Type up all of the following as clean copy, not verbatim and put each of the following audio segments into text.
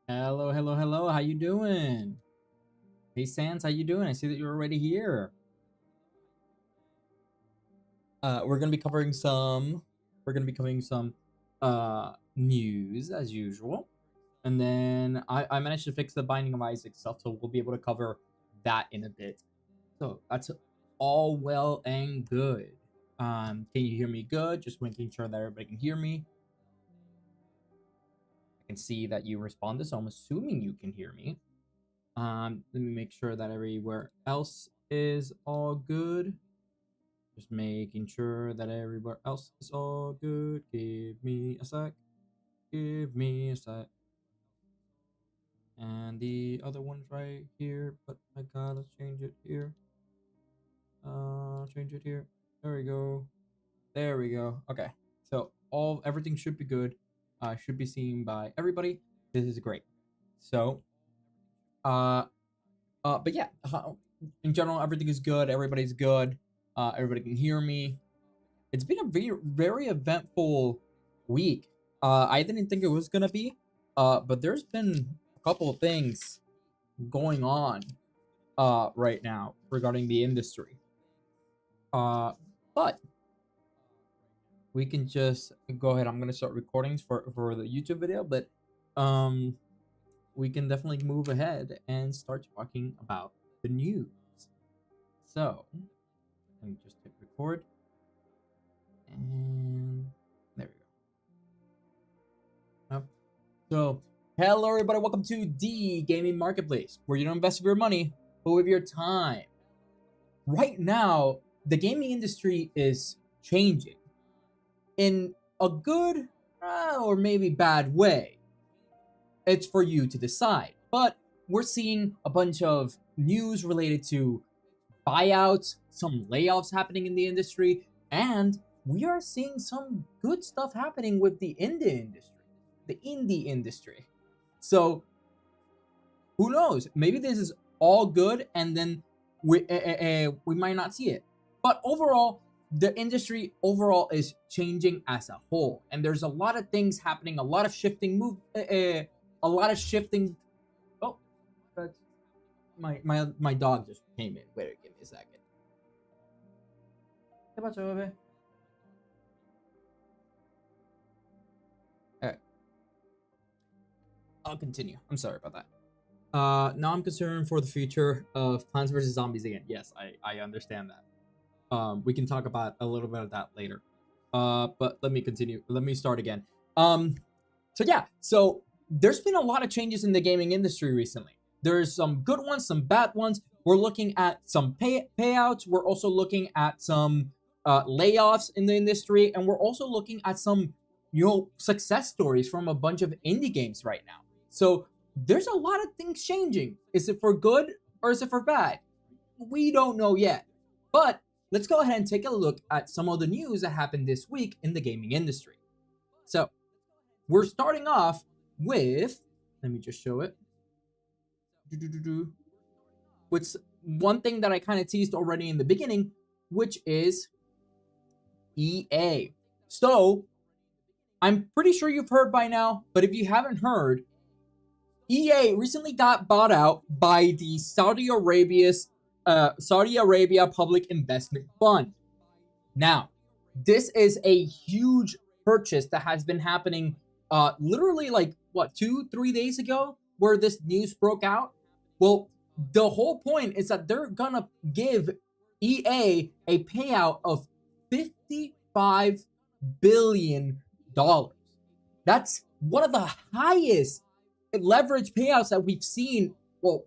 Hello, hello, hello. How you doing? Hey, Sans, how you doing? I see that you're already here. We're gonna be covering some. We're gonna be covering some news as usual, and then I managed to fix the Binding of Isaac stuff, so we'll be able to cover that in a bit. So that's all well and good. Can you hear me good? Just making sure that everybody can hear me. I can see that you responded, so I'm assuming you can hear me. Let me make sure that everywhere else is all good. Just making sure that everywhere else is all good. Give me a sec. Give me a sec. And the other one's right here, but I gotta change it here. Change it here. There we go. There we go. Okay. So everything should be good. Should be seen by everybody. This is great. So, but yeah, in general, everything is good. Everybody's good. Everybody can hear me. It's been a very, very eventful week. I didn't think it was gonna be, but there's been a couple of things going on right now regarding the industry. But we can just go ahead. I'm gonna start recordings for the YouTube video, but we can definitely move ahead and start talking about the news. So let me just hit record, and there we go. So hello everybody, welcome to the gaming marketplace, where you don't invest with your money but with your time. Right now the gaming industry is changing in a good or maybe bad way. It's for you to decide, but we're seeing a bunch of news related to buyouts, some layoffs happening in the industry, and we are seeing some good stuff happening with the indie industry. So who knows? Maybe this is all good, and then we might not see it. But overall, the industry overall is changing as a whole, and there's a lot of things happening, a lot of shifting a lot of shifting. Oh, that's my dog just came in. Wait, give me a second. ¿Qué pasó, bebé? Alright. I'll continue. I'm sorry about that. Now I'm concerned for the future of Plants vs. Zombies again. Yes, I understand that. We can talk about a little bit of that later. But let me continue. Let me start again. So yeah, so there's been a lot of changes in the gaming industry recently. There's some good ones, some bad ones. We're looking at some payouts. We're also looking at some layoffs in the industry, and we're also looking at some success stories from a bunch of indie games right now. So there's a lot of things changing. Is it for good or is it for bad? We don't know yet. But let's go ahead and take a look at some of the news that happened this week in the gaming industry. So we're starting off with, let me just show it. Which one thing that I kind of teased already in the beginning, which is EA. So I'm pretty sure you've heard by now, but if you haven't heard, EA recently got bought out by the Saudi Arabia Public Investment Fund. Now, this is a huge purchase that has been happening literally like what 2-3 days ago, where this news broke out. Well, the whole point is that they're gonna give EA a payout of $55 billion. That's one of the highest leverage payouts that we've seen, well,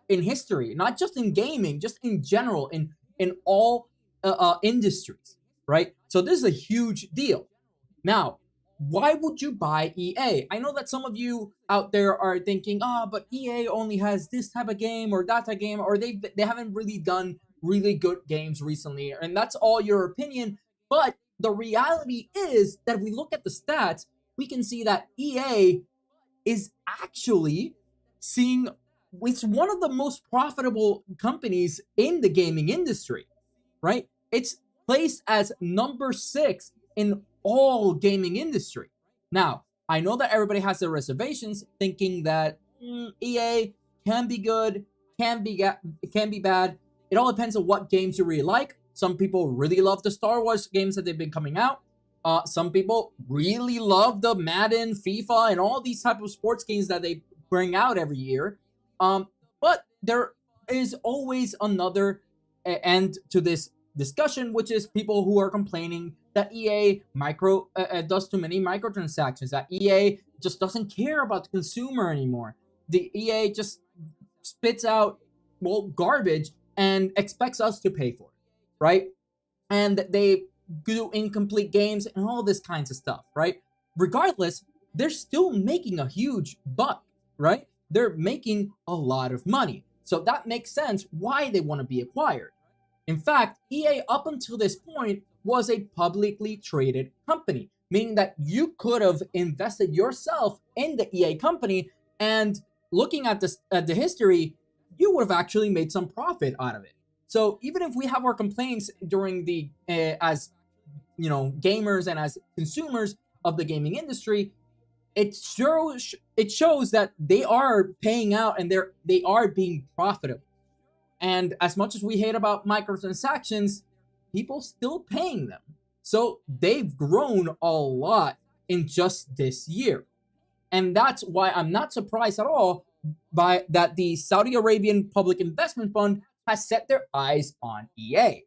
in history, not just in gaming, just in general, in all industries, right? So this is a huge deal. Now, why would you buy EA? I know that some of you out there are thinking, oh, but EA only has this type of game or that type of game, or they haven't really done really good games recently, and that's all your opinion. But the reality is that if we look at the stats, we can see that EA is actually seeing, it's one of the most profitable companies in the gaming industry, right? It's placed as number 6 in all gaming industry. Now, I know that everybody has their reservations, thinking that EA can be good, can be bad. It all depends on what games you really like. Some people really love the Star Wars games that they've been coming out. Some people really love the Madden, FIFA, and all these type of sports games that they bring out every year. But there is always another end to this discussion, which is people who are complaining that EA does too many microtransactions, that EA just doesn't care about the consumer anymore. The EA just spits out, well, garbage and expects us to pay for it, right? And they do incomplete games and all this kinds of stuff, right? Regardless, they're still making a huge buck, right? They're making a lot of money. So that makes sense why they want to be acquired. In fact, EA up until this point was a publicly traded company, meaning that you could have invested yourself in the EA company, and looking at this at the history, you would have actually made some profit out of it. So even if we have our complaints during the as gamers and as consumers of the gaming industry, it shows that they are paying out and they are being profitable. And as much as we hate about microtransactions, people still paying them. So they've grown a lot in just this year. And that's why I'm not surprised at all by that the Saudi Arabian Public Investment Fund has set their eyes on EA.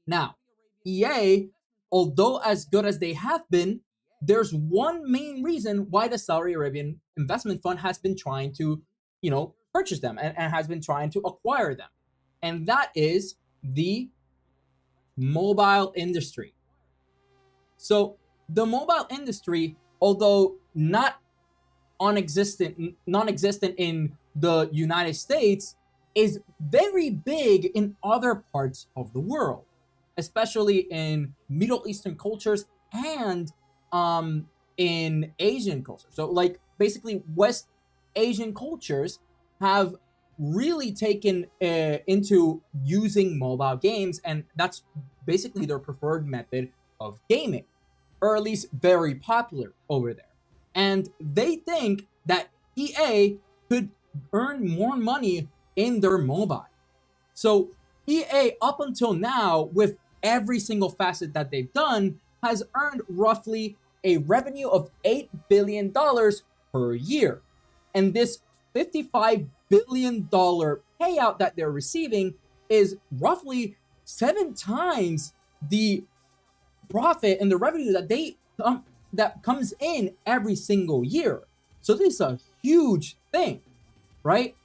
Now, EA, although as good as they have been, there's one main reason why the Saudi Arabian Investment Fund has been trying to, purchase them and has been trying to acquire them. And that is the mobile industry. So the mobile industry, although non-existent in the United States, is very big in other parts of the world, especially in Middle Eastern cultures and in Asian culture. So like basically West Asian cultures have really taken into using mobile games, and that's basically their preferred method of gaming, or at least very popular over there. And they think that EA could earn more money in their mobile. So EA up until now, with every single facet that they've done, has earned roughly a revenue of $8 billion per year. And this $55 billion payout that they're receiving is roughly 7 times the profit and the revenue that comes in every single year. So this is a huge thing, right?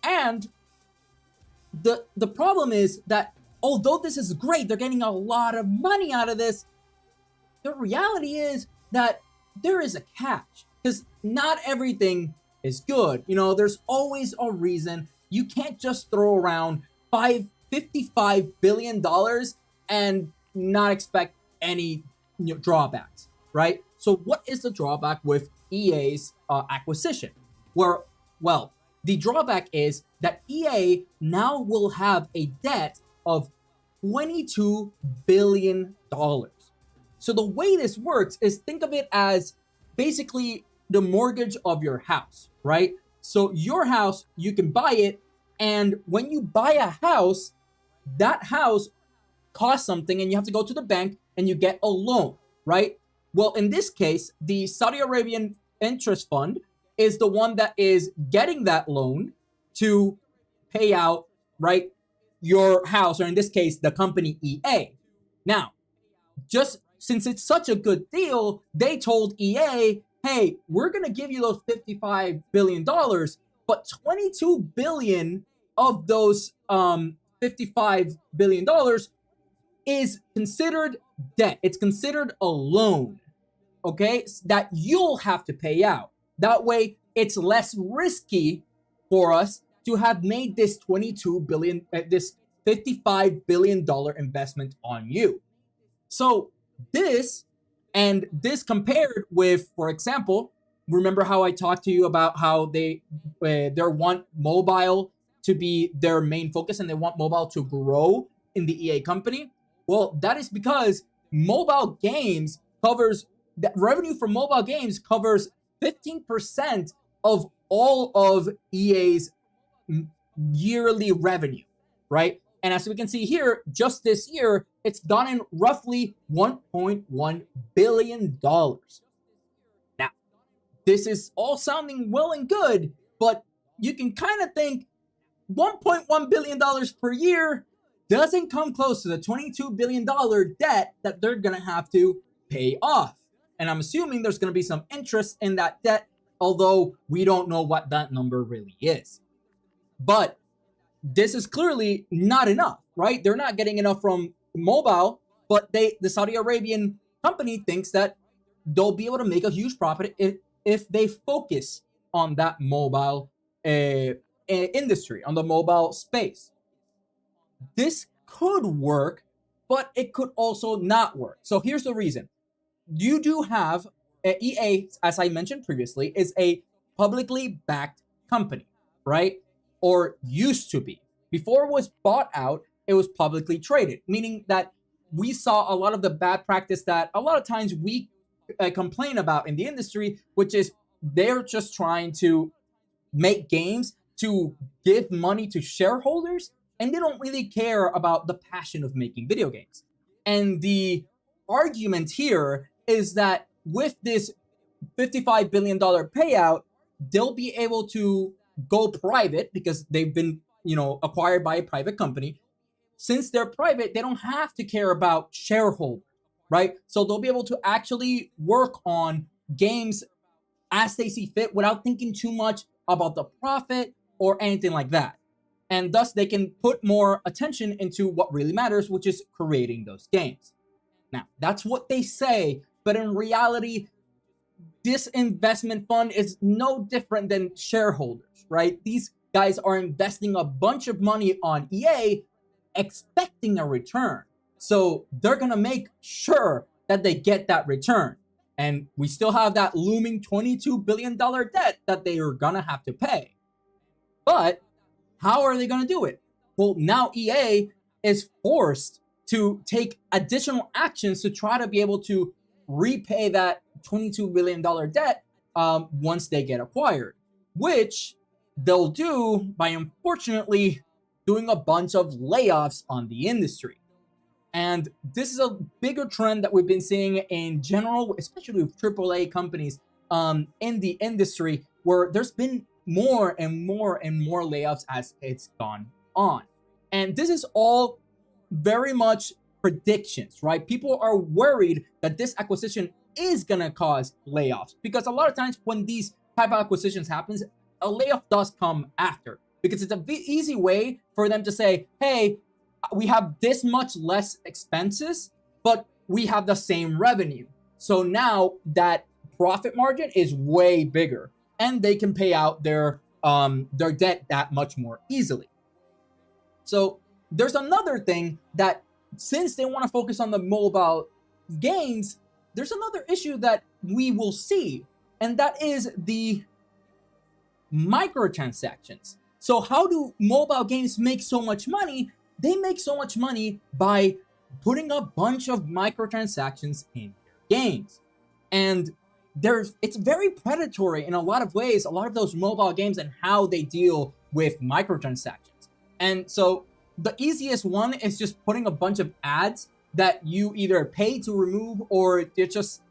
And the problem is that although this is great, they're getting a lot of money out of this, the reality is that there is a catch, because not everything is good. There's always a reason. You can't just throw around $55 billion and not expect any drawbacks, right? So what is the drawback with EA's acquisition? Well, the drawback is that EA now will have a debt of $22 billion. So the way this works is, think of it as basically the mortgage of your house, right? So your house, you can buy it, and when you buy a house, that house costs something and you have to go to the bank and you get a loan, right? Well, in this case, the Saudi Arabian interest fund is the one that is getting that loan to pay out, right, your house, or in this case, the company EA. Now, just since it's such a good deal, they told EA, hey, we're going to give you those $55 billion, but $22 billion of those $55 billion is considered debt. It's considered a loan, okay, that you'll have to pay out. That way, it's less risky for us to have made this this $55 billion investment on you. So this compared with, for example, remember how I talked to you about how they want mobile to be their main focus and they want mobile to grow in the EA company? Well, that is because mobile games covers, that revenue from mobile games covers 15% of all of EA's yearly revenue, right? And as we can see here, just this year, it's gotten roughly $1.1 billion. Now, this is all sounding well and good, but you can kind of think $1.1 billion per year doesn't come close to the $22 billion debt that they're going to have to pay off. And I'm assuming there's going to be some interest in that debt, although we don't know what that number really is. But this is clearly not enough, right? They're not getting enough from mobile, but the Saudi Arabian company thinks that they'll be able to make a huge profit if they focus on that mobile industry, on the mobile space. This could work, but it could also not work. So here's the reason. You do have EA, as I mentioned previously, is a publicly backed company, right? Or used to be. Before it was bought out, it was publicly traded, meaning that we saw a lot of the bad practice that a lot of times we complain about in the industry, which is they're just trying to make games to give money to shareholders, and they don't really care about the passion of making video games. And the argument here is that with this $55 billion payout, they'll be able to go private because they've been, acquired by a private company. Since they're private, they don't have to care about shareholders, right? So they'll be able to actually work on games as they see fit without thinking too much about the profit or anything like that. And thus they can put more attention into what really matters, which is creating those games. Now, that's what they say, but in reality, this investment fund is no different than shareholders, right? These guys are investing a bunch of money on EA, expecting a return. So they're going to make sure that they get that return. And we still have that looming $22 billion debt that they are going to have to pay. But how are they going to do it? Well, now EA is forced to take additional actions to try to be able to repay that $22 billion debt once they get acquired, which they'll do by, unfortunately, doing a bunch of layoffs on the industry. And this is a bigger trend that we've been seeing in general, especially with AAA companies in the industry, where there's been more and more and more layoffs as it's gone on. And this is all very much predictions, right? People are worried that this acquisition is going to cause layoffs, because a lot of times when these type of acquisitions happens, a layoff does come after, because it's an easy way for them to say, hey, we have this much less expenses, but we have the same revenue. So now that profit margin is way bigger, and they can pay out their debt that much more easily. So there's another thing that, since they want to focus on the mobile games, there's another issue that we will see, and that is the microtransactions. So how do mobile games make so much money? They make so much money by putting a bunch of microtransactions in their games. And it's very predatory in a lot of ways, a lot of those mobile games, and how they deal with microtransactions. And so the easiest one is just putting a bunch of ads that you either pay to remove, or they're just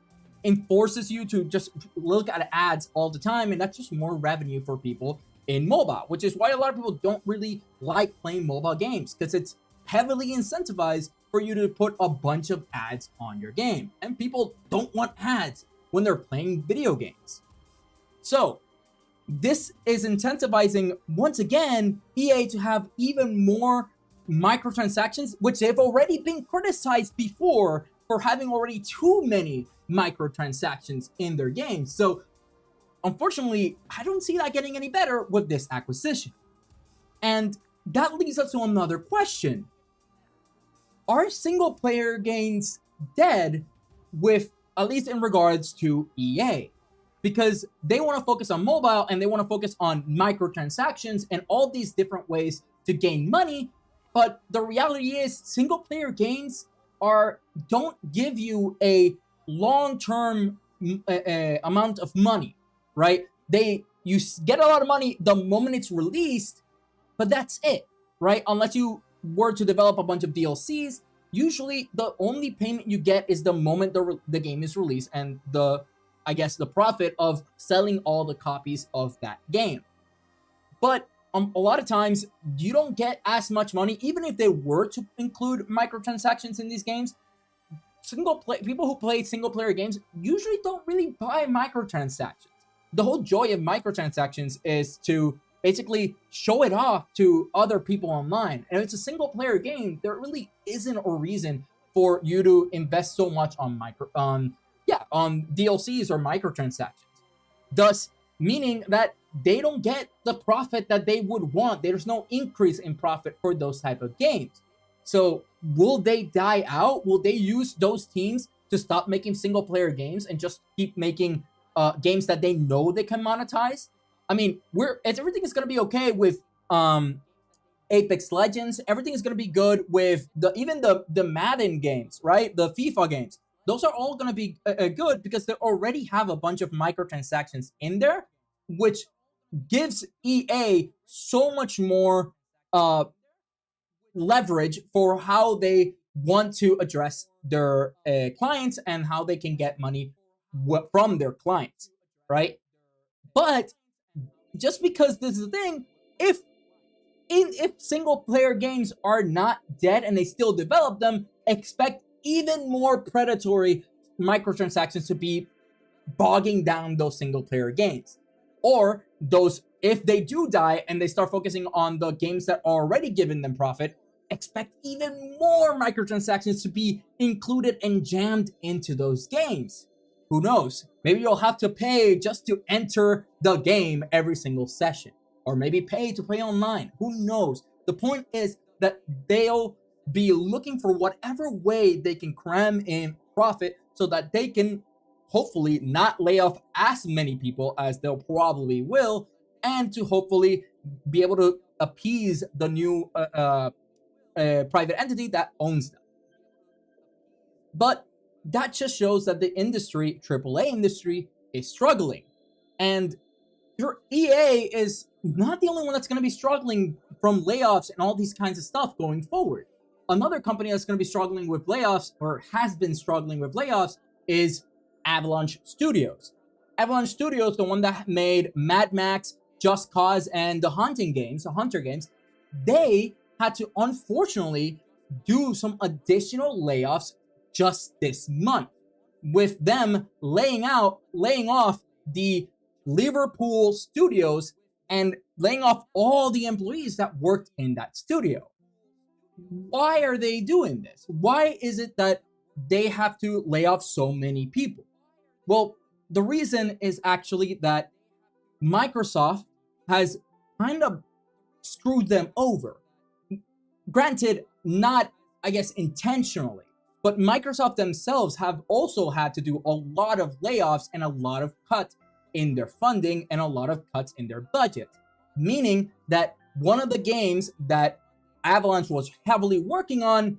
enforces you to just look at ads all the time, and that's just more revenue for people in mobile, which is why a lot of people don't really like playing mobile games, because it's heavily incentivized for you to put a bunch of ads on your game, and people don't want ads when they're playing video games. So this is incentivizing, once again, EA to have even more microtransactions, which they've already been criticized before for having already too many microtransactions in their games. So unfortunately, I don't see that getting any better with this acquisition. And that leads us to another question. Are single player games dead, with, at least in regards to EA? Because they want to focus on mobile and they want to focus on microtransactions and all these different ways to gain money. But the reality is, single player games don't give you a long-term amount of money, right? You get a lot of money the moment it's released, but that's it, right? Unless you were to develop a bunch of DLCs, usually the only payment you get is the moment the game is released, and the profit of selling all the copies of that game. But a lot of times you don't get as much money, even if they were to include microtransactions in these games. People who play single player games usually don't really buy microtransactions. The whole joy of microtransactions is to basically show it off to other people online. And if it's a single player game, there really isn't a reason for you to invest so much on DLCs or microtransactions. Thus, meaning that they don't get the profit that they would want. There's no increase in profit for those type of games. So will they die out? Will they use those teams to stop making single player games and just keep making games that they know they can monetize? I mean, everything is going to be okay with Apex Legends. Everything is going to be good with even the Madden games, right? The FIFA games. Those are all going to be good because they already have a bunch of microtransactions in there, which gives EA so much more leverage for how they want to address their clients and how they can get money from their clients, right? But just because this is the thing, if single player games are not dead and they still develop them, expect even more predatory microtransactions to be bogging down those single player games. Or those, if they do die and they start focusing on the games that are already giving them profit, expect even more microtransactions to be included and jammed into those games. Who knows? Maybe you'll have to pay just to enter the game every single session, or maybe pay to play online. Who knows? The point is that they'll be looking for whatever way they can cram in profit so that they can hopefully not lay off as many people as they'll probably will, and to hopefully be able to appease the new private entity that owns them. But that just shows that the industry, AAA industry, is struggling. And your EA is not the only one that's going to be struggling from layoffs and all these kinds of stuff going forward. Another company that's going to be struggling with layoffs, or has been struggling with layoffs, is Avalanche Studios. Avalanche Studios, the one that made Mad Max, Just Cause, and the Hunter games, they had to unfortunately do some additional layoffs just this month, with them laying off the Liverpool studios and laying off all the employees that worked in that studio. Why are they doing this? Why is it that they have to lay off so many people? Well, the reason is actually that Microsoft has kind of screwed them over. Granted, not, I guess, intentionally, but Microsoft themselves have also had to do a lot of layoffs and a lot of cuts in their funding and a lot of cuts in their budget. Meaning that one of the games that Avalanche was heavily working on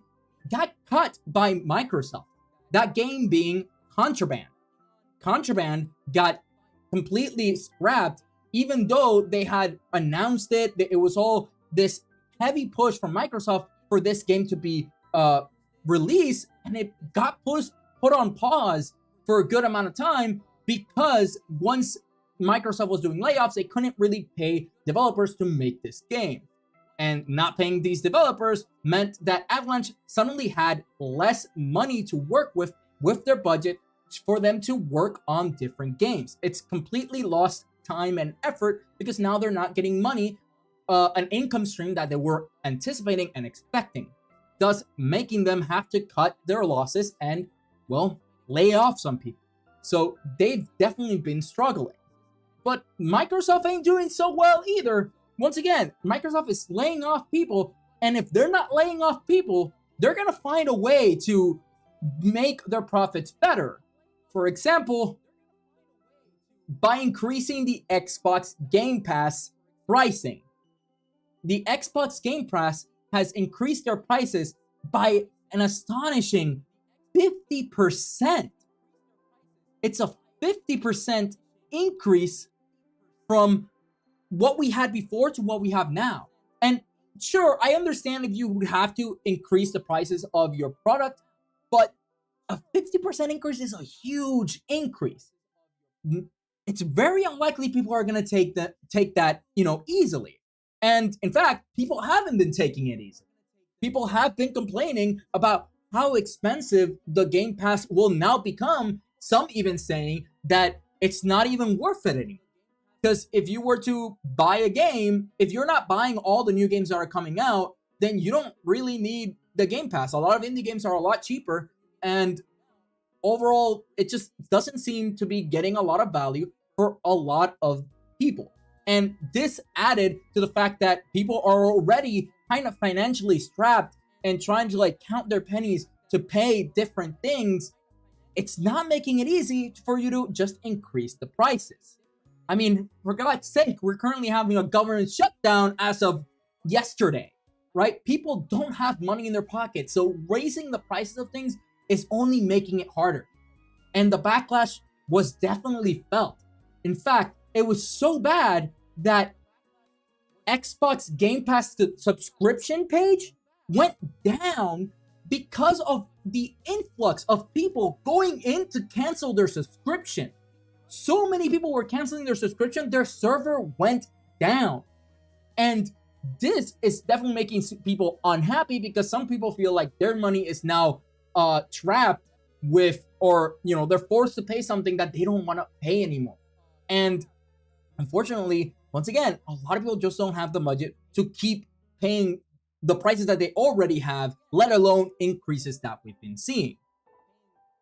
got cut by Microsoft. That game being Contraband. Contraband got completely scrapped, even though they had announced it. It was all this heavy push from Microsoft for this game to be released, and it got put on pause for a good amount of time, because once Microsoft was doing layoffs, they couldn't really pay developers to make this game. And not paying these developers meant that Avalanche suddenly had less money to work with their budget for them to work on different games. It's completely lost time and effort because now they're not getting money, an income stream that they were anticipating and expecting, thus making them have to cut their losses and, well, lay off some people. So they've definitely been struggling. But Microsoft ain't doing so well either. Once again, Microsoft is laying off people, and if they're not laying off people, they're going to find a way to make their profits better. For example, by increasing the Xbox Game Pass pricing. The Xbox Game Pass has increased their prices by an astonishing 50%. It's a 50% increase from what we had before to what we have now. And sure, I understand if you would have to increase the prices of your product, but a 50% increase is a huge increase. It's very unlikely people are going to take that, easily. And in fact, people haven't been taking it easy. People have been complaining about how expensive the Game Pass will now become. Some even saying that it's not even worth it anymore. Because if you were to buy a game, if you're not buying all the new games that are coming out, then you don't really need the Game Pass. A lot of indie games are a lot cheaper, and overall, it just doesn't seem to be getting a lot of value for a lot of people. And this added to the fact that people are already kind of financially strapped and trying to count their pennies to pay different things. It's not making it easy for you to just increase the prices. I mean, for God's sake, we're currently having a government shutdown as of yesterday, right? People don't have money in their pockets, so raising the prices of things is only making it harder. And the backlash was definitely felt. In fact, it was so bad that Xbox Game Pass subscription page went down because of the influx of people going in to cancel their subscription. So many people were canceling their subscription, their server went down. And this is definitely making people unhappy because some people feel like their money is now trapped with, or they're forced to pay something that they don't want to pay anymore. And unfortunately, once again, a lot of people just don't have the budget to keep paying the prices that they already have, let alone increases that we've been seeing.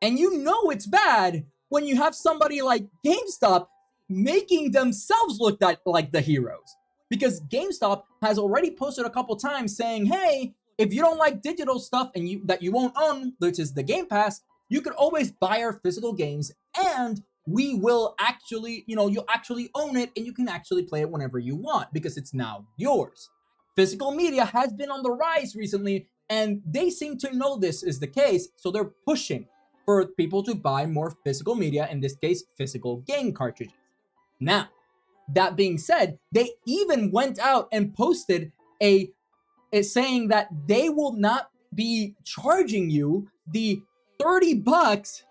And it's bad when you have somebody like GameStop making themselves look like the heroes. Because GameStop has already posted a couple times saying, hey, if you don't like digital stuff and that you won't own, which is the Game Pass, you could always buy our physical games and we will actually, you'll actually own it and you can actually play it whenever you want because it's now yours. Physical media has been on the rise recently and they seem to know this is the case, so they're pushing for people to buy more physical media, in this case, physical game cartridges. Now, that being said, they even went out and posted saying that they will not be charging you the $30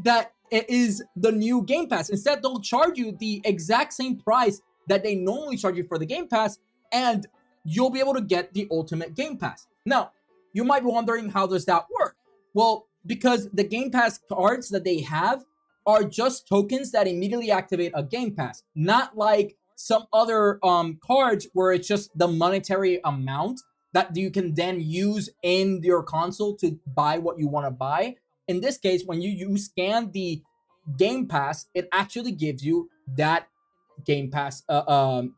that is the new Game Pass. Instead, they'll charge you the exact same price that they normally charge you for the Game Pass, and you'll be able to get the ultimate Game Pass. Now, you might be wondering, how does that work? Well, because the Game Pass cards that they have are just tokens that immediately activate a Game Pass, not like some other cards where it's just the monetary amount that you can then use in your console to buy what you want to buy. In this case, when you scan the Game Pass, it actually gives you that Game Pass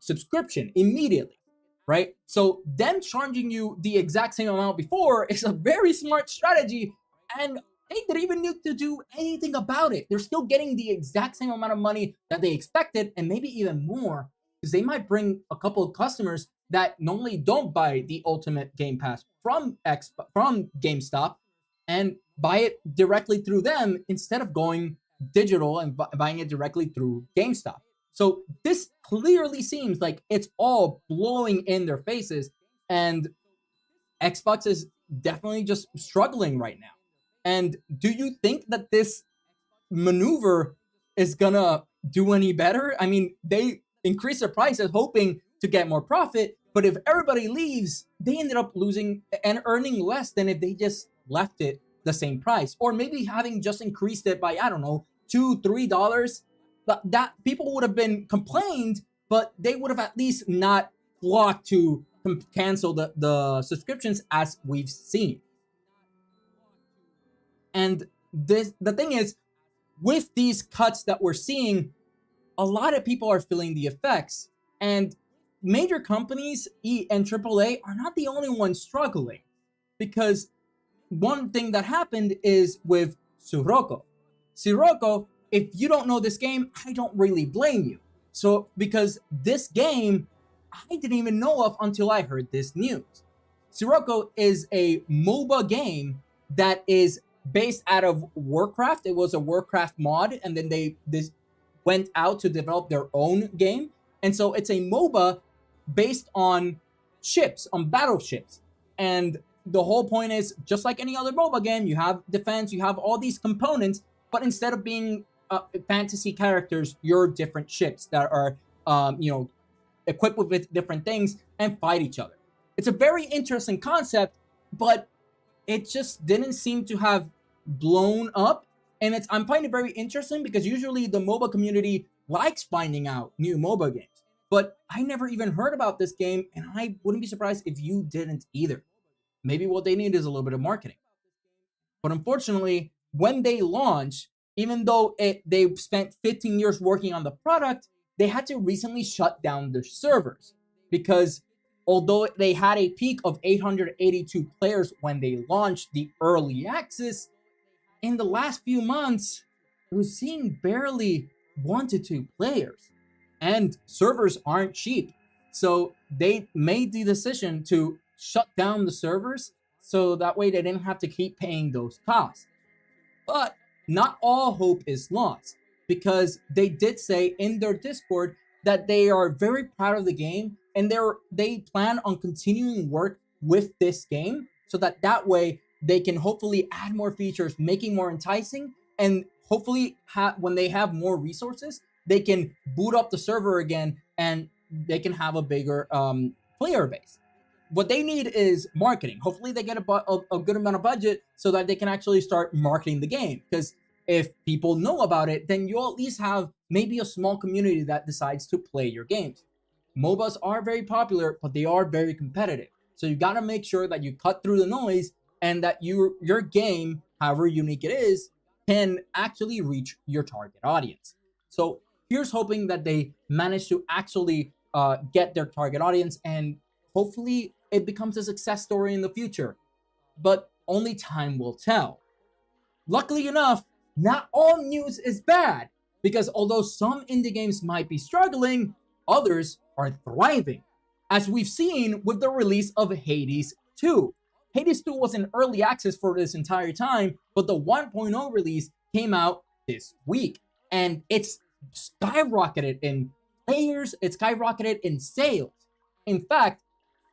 subscription immediately, right? So them charging you the exact same amount before is a very smart strategy, and they didn't even need to do anything about it. They're still getting the exact same amount of money that they expected, and maybe even more, because they might bring a couple of customers that normally don't buy the ultimate Game Pass from GameStop and buy it directly through them instead of going digital and buying it directly through GameStop. So this clearly seems like it's all blowing in their faces, and Xbox is definitely just struggling right now. And do you think that this maneuver is gonna do any better. I mean, they increase their prices hoping to get more profit, but if everybody leaves, they ended up losing and earning less than if they just left it the same price, or maybe having just increased it by, I don't know, $2-3. That people would have been complained, but they would have at least not flocked to cancel the subscriptions as we've seen. And the thing is, with these cuts that we're seeing, a lot of people are feeling the effects, and major companies and AAA are not the only ones struggling, because one thing that happened is with Sirocco. Sirocco, if you don't know this game, I don't really blame you. So, because this game, I didn't even know of until I heard this news. Sirocco is a MOBA game that is based out of Warcraft. It was a Warcraft mod, and then they went out to develop their own game. And so it's a MOBA based on ships, on battleships. And the whole point is, just like any other MOBA game, you have defense, you have all these components, but instead of being fantasy characters, you're different ships that are, equipped with different things and fight each other. It's a very interesting concept, but it just didn't seem to have blown up. And I'm finding it very interesting because usually the MOBA community likes finding out new MOBA games. But I never even heard about this game, and I wouldn't be surprised if you didn't either. Maybe what they need is a little bit of marketing. But unfortunately, when they launch, even though they spent 15 years working on the product, they had to recently shut down their servers, because although they had a peak of 882 players when they launched the early access, in the last few months, we're seeing barely 1 to 2 players. And servers aren't cheap. So they made the decision to shut down the servers so that way they didn't have to keep paying those costs. But not all hope is lost, because they did say in their Discord that they are very proud of the game, and they plan on continuing work with this game so that way they can hopefully add more features, making more enticing, and hopefully when they have more resources, they can boot up the server again and they can have a bigger player base. What they need is marketing. Hopefully they get a good amount of budget so that they can actually start marketing the game, because if people know about it, then you'll at least have maybe a small community that decides to play your games. MOBAs are very popular, but they are very competitive. So you got to make sure that you cut through the noise and that your game, however unique it is, can actually reach your target audience. So here's hoping that they manage to actually get their target audience, and hopefully it becomes a success story in the future. But only time will tell. Luckily enough, not all news is bad, because although some indie games might be struggling, others are thriving, as we've seen with the release of Hades 2. Hades 2 was in early access for this entire time, but the 1.0 release came out this week, and it's skyrocketed in players, it's skyrocketed in sales. In fact,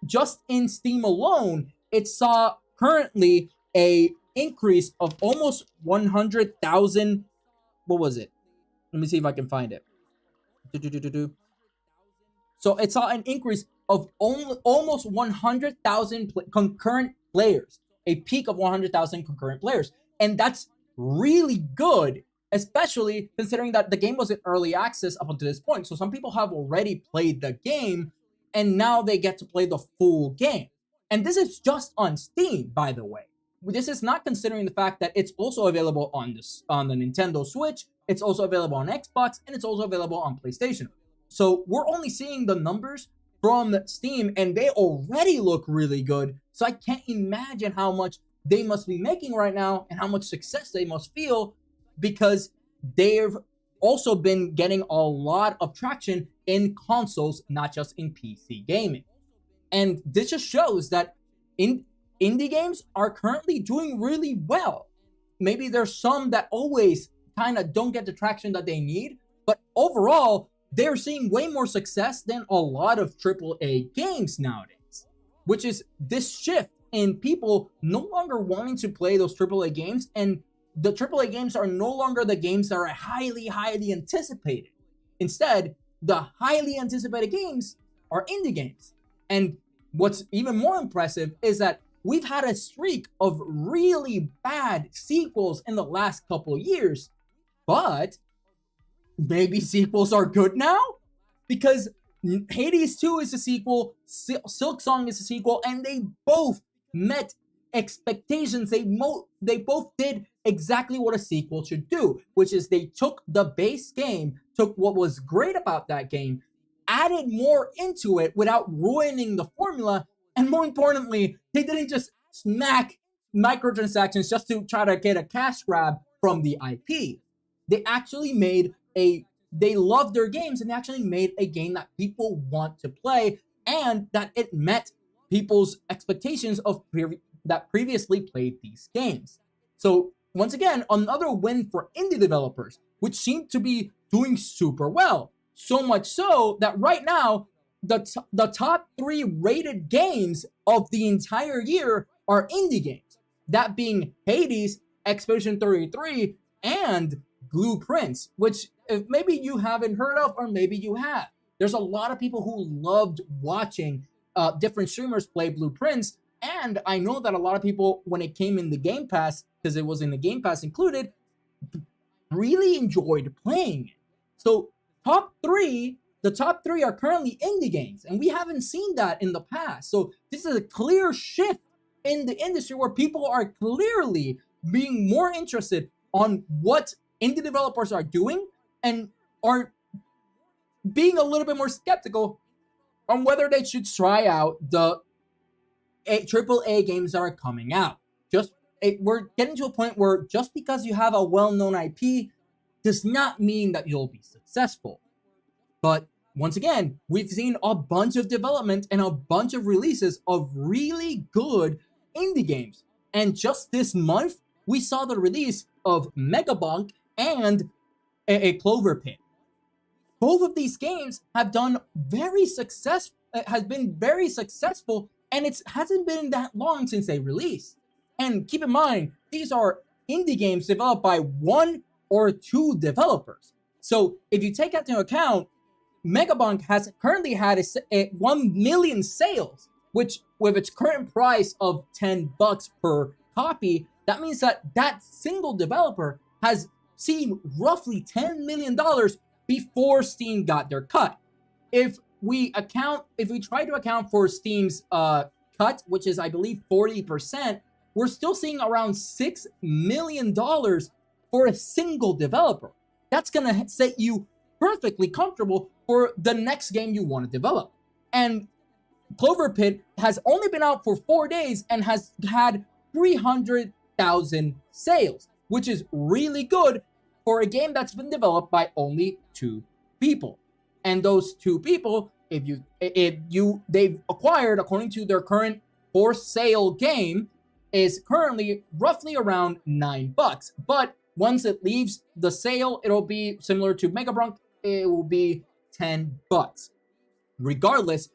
just in Steam alone, it saw currently a increase of almost 100,000. What was it? Let me see if I can find it. So it saw an increase of almost 100,000 concurrent players, a peak of 100,000 concurrent players. And that's really good, especially considering that the game was in early access up until this point. So some people have already played the game, and now they get to play the full game. And this is just on Steam, by the way. This is not considering the fact that it's also available on the Nintendo Switch, it's also available on Xbox, and it's also available on PlayStation. So we're only seeing the numbers from Steam, and they already look really good. So I can't imagine how much they must be making right now and how much success they must feel, because they've also been getting a lot of traction in consoles, not just in PC gaming. And this just shows that indie games are currently doing really well. Maybe there's some that always kind of don't get the traction that they need, but overall, they're seeing way more success than a lot of AAA games nowadays, which is this shift in people no longer wanting to play those AAA games and the AAA games are no longer the games that are highly anticipated. Instead, the highly anticipated games are indie games. And what's even more impressive is that we've had a streak of really bad sequels in the last couple of years, but maybe sequels are good now? Because Hades 2 is a sequel, Silk Song is a sequel, and they both met expectations. They both did exactly what a sequel should do, which is they took the base game, took what was great about that game, added more into it without ruining the formula, and more importantly, they didn't just smack microtransactions just to try to get a cash grab from the IP. They actually made they loved their games and they actually made a game that people want to play and that it met people's expectations of that previously played these games. So once again, another win for indie developers, which seem to be doing super well. So much so that right now, the top 3 rated games of the entire year are indie games. That being Hades, Expedition 33, and Blueprints, which maybe you haven't heard of or maybe you have. There's a lot of people who loved watching different streamers play Blueprints, and I know that a lot of people, when it came in the Game Pass, because it was in the Game Pass included, really enjoyed playing it. So the top three are currently indie games, and we haven't seen that in the past. So this is a clear shift in the industry where people are clearly being more interested on what indie developers are doing and are being a little bit more skeptical on whether they should try out the AAA games that are coming out. We're getting to a point where just because you have a well-known IP does not mean that you'll be successful. But once again, we've seen a bunch of development and a bunch of releases of really good indie games. And just this month, we saw the release of Megabonk and a Clover Pit. Both of these games have been very successful, and it hasn't been that long since they released. And keep in mind, these are indie games developed by 1 or 2 developers. So if you take that into account, Megabonk has currently had a 1 million sales, which with its current price of $10 per copy, that means that single developer has seen roughly $10 million before Steam got their cut. If we try to account for Steam's cut, which is I believe 40%, we're still seeing around $6 million for a single developer. That's gonna set you perfectly comfortable for the next game you want to develop. And Clover Pit has only been out for 4 days and has had 300,000 sales, which is really good for a game that's been developed by only 2 people. And those 2 people, they've acquired, according to their current for sale game, is currently roughly around $9. But once it leaves the sale, it'll be similar to Megabonk. It will be $10. Regardless,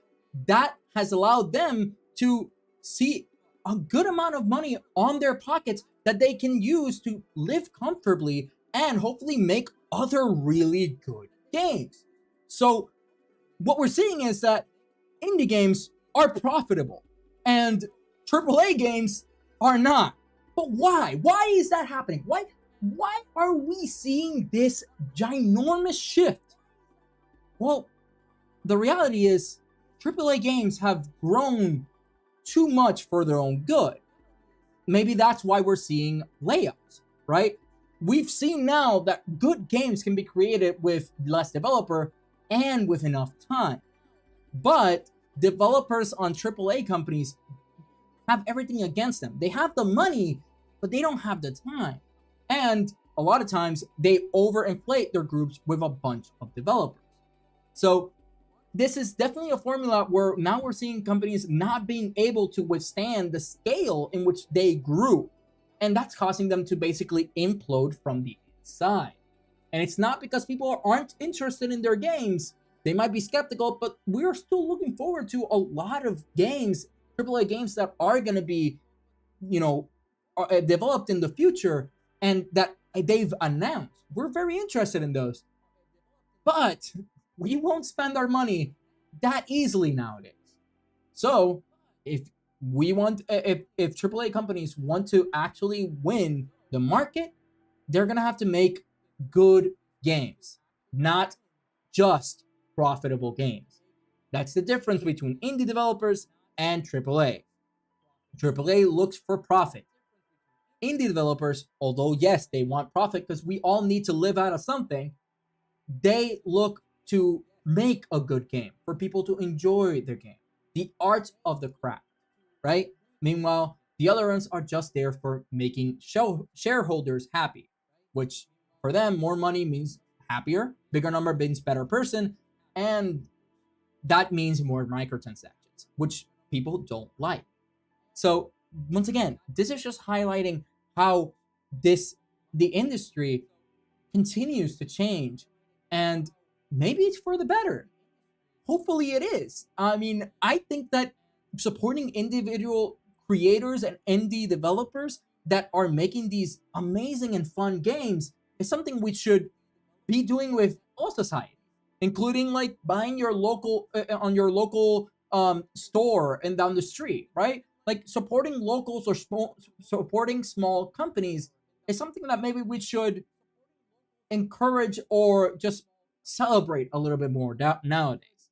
that has allowed them to see a good amount of money on their pockets that they can use to live comfortably and hopefully make other really good games. So what we're seeing is that indie games are profitable and AAA games are not. But why? Why is that happening? Why are we seeing this ginormous shift? Well, the reality is AAA games have grown too much for their own good. Maybe that's why we're seeing layoffs, right? We've seen now that good games can be created with less developer and with enough time. But developers on AAA companies have everything against them. They have the money, but they don't have the time. And a lot of times they overinflate their groups with a bunch of developers. So this is definitely a formula where now we're seeing companies not being able to withstand the scale in which they grew. And that's causing them to basically implode from the inside. And it's not because people aren't interested in their games. They might be skeptical, but we're still looking forward to a lot of games, AAA games that are going to be, developed in the future. and that they've announced. We're very interested in those, but we won't spend our money that easily nowadays. So if we want, if AAA companies want to actually win the market, they're gonna have to make good games, not just profitable games. That's the difference between indie developers and AAA. AAA looks for profit. Indie developers, although yes, they want profit because we all need to live out of something, they look to make a good game for people to enjoy their game. The art of the craft, right? Meanwhile, the other ones are just there for making shareholders happy, which for them, more money means happier, bigger number means better person, and that means more microtransactions, which people don't like. So once again, this is just highlighting how this the industry continues to change, and maybe it's for the better. Hopefully it is. I mean, I think that supporting individual creators and indie developers that are making these amazing and fun games is something we should be doing with all society, including like buying your local on your local store and down the street, right? Like supporting locals or supporting small companies is something that maybe we should encourage or just celebrate a little bit more nowadays.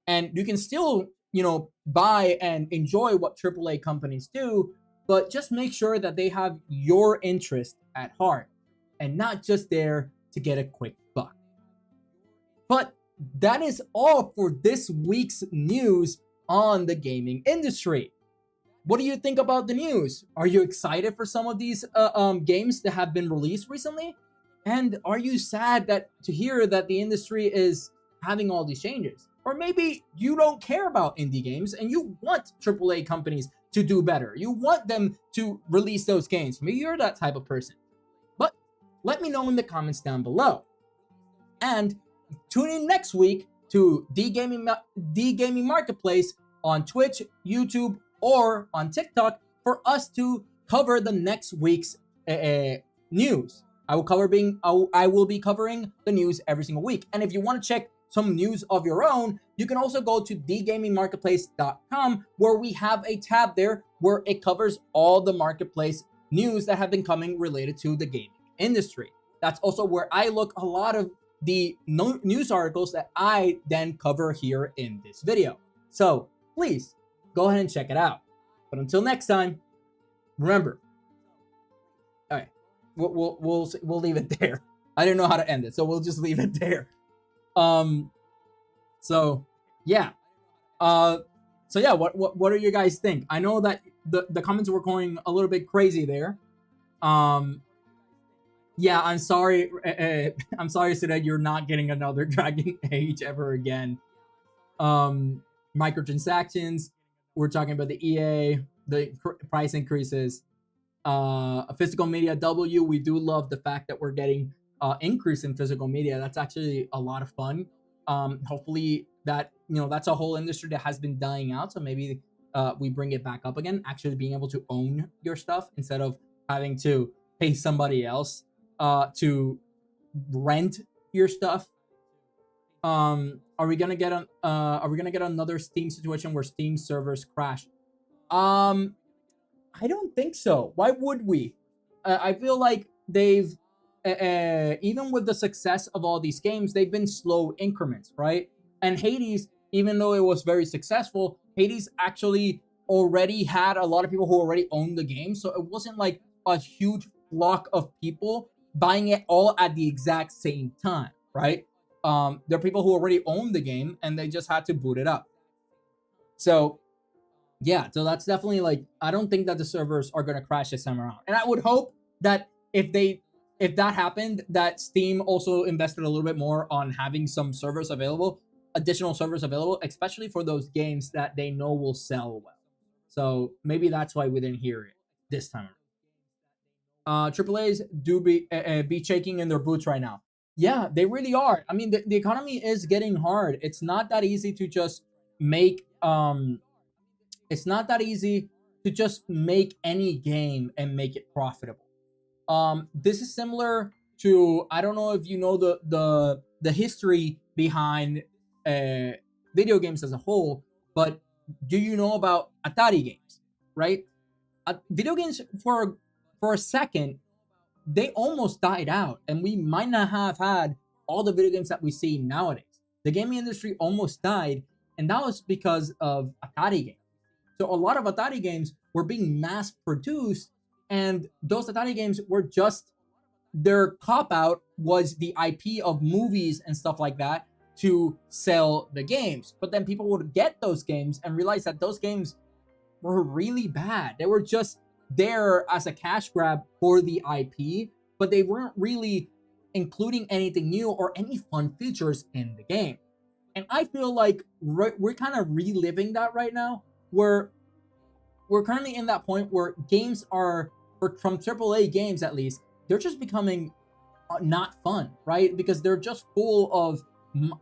And you can still, buy and enjoy what AAA companies do, but just make sure that they have your interest at heart and not just there to get a quick buck. But that is all for this week's news on the gaming industry. What do you think about the news? Are you excited for some of these games that have been released recently? And are you sad to hear that the industry is having all these changes? Or maybe you don't care about indie games and you want AAA companies to do better. You want them to release those games. Maybe you're that type of person. But let me know in the comments down below. And tune in next week to D Gaming Marketplace on Twitch, YouTube, or on TikTok for us to cover the next week's news. I will be covering the news every single week. And if you want to check some news of your own, you can also go to thegamingmarketplace.com, where we have a tab there where it covers all the marketplace news that have been coming related to the gaming industry. That's also where I look a lot of the news articles that I then cover here in this video. So please go ahead and check it out. But until next time, remember, all right, we'll leave it there. I didn't know how to end it, so we'll just leave it there. So yeah. What do you guys think? I know that the comments were going a little bit crazy there. Yeah, I'm sorry. I'm sorry, so that you're not getting another Dragon Age ever again. Microtransactions. We're talking about the EA, the price increases. Physical media W. We do love the fact that we're getting increase in physical media. That's actually a lot of fun. Hopefully that that's a whole industry that has been dying out. So maybe we bring it back up again. Actually being able to own your stuff instead of having to pay somebody else to rent your stuff. Are we gonna get another Steam situation where Steam servers crash? I don't think so. Why would we? I feel like they've even with the success of all these games, they've been slow increments, right? And Hades, even though it was very successful, Hades actually already had a lot of people who already owned the game, so it wasn't like a huge flock of people buying it all at the exact same time, right? There are people who already own the game and they just had to boot it up. So yeah, so that's definitely like, I don't think that the servers are going to crash this time around. And I would hope that if that happened, that Steam also invested a little bit more on having some servers available, additional servers available, especially for those games that they know will sell well. So maybe that's why we didn't hear it this time around. AAAs do be shaking in their boots right now. Yeah, they really are. I mean, the economy is getting hard. It's not that easy to just make it's not that easy to just make any game and make it profitable. This is similar to, I don't know if you know the history behind video games as a whole, but do you know about Atari games, right? Video games for a second, they almost died out, and we might not have had all the video games that we see nowadays. The gaming industry almost died, and that was because of Atari games. So a lot of Atari games were being mass produced, and those Atari games were just, their cop out was the IP of movies and stuff like that to sell the games. But then people would get those games and realize that those games were really bad. They were just there as a cash grab for the IP, but they weren't really including anything new or any fun features in the game. And I feel like we're kind of reliving that right now, where we're currently in that point where games are, from AAA games at least, they're just becoming not fun, right? Because they're just full of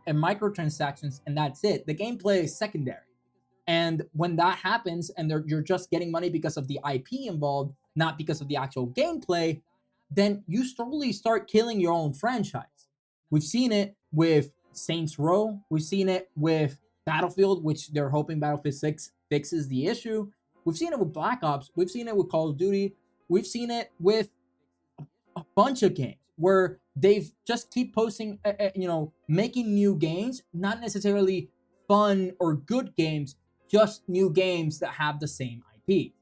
microtransactions, and that's it. The gameplay is secondary. And when that happens, and you're just getting money because of the IP involved, not because of the actual gameplay, then you slowly start killing your own franchise. We've seen it with Saints Row. We've seen it with Battlefield, which they're hoping Battlefield 6 fixes the issue. We've seen it with Black Ops. We've seen it with Call of Duty. We've seen it with a bunch of games where they've just keep posting, making new games, not necessarily fun or good games, just new games that have the same IP.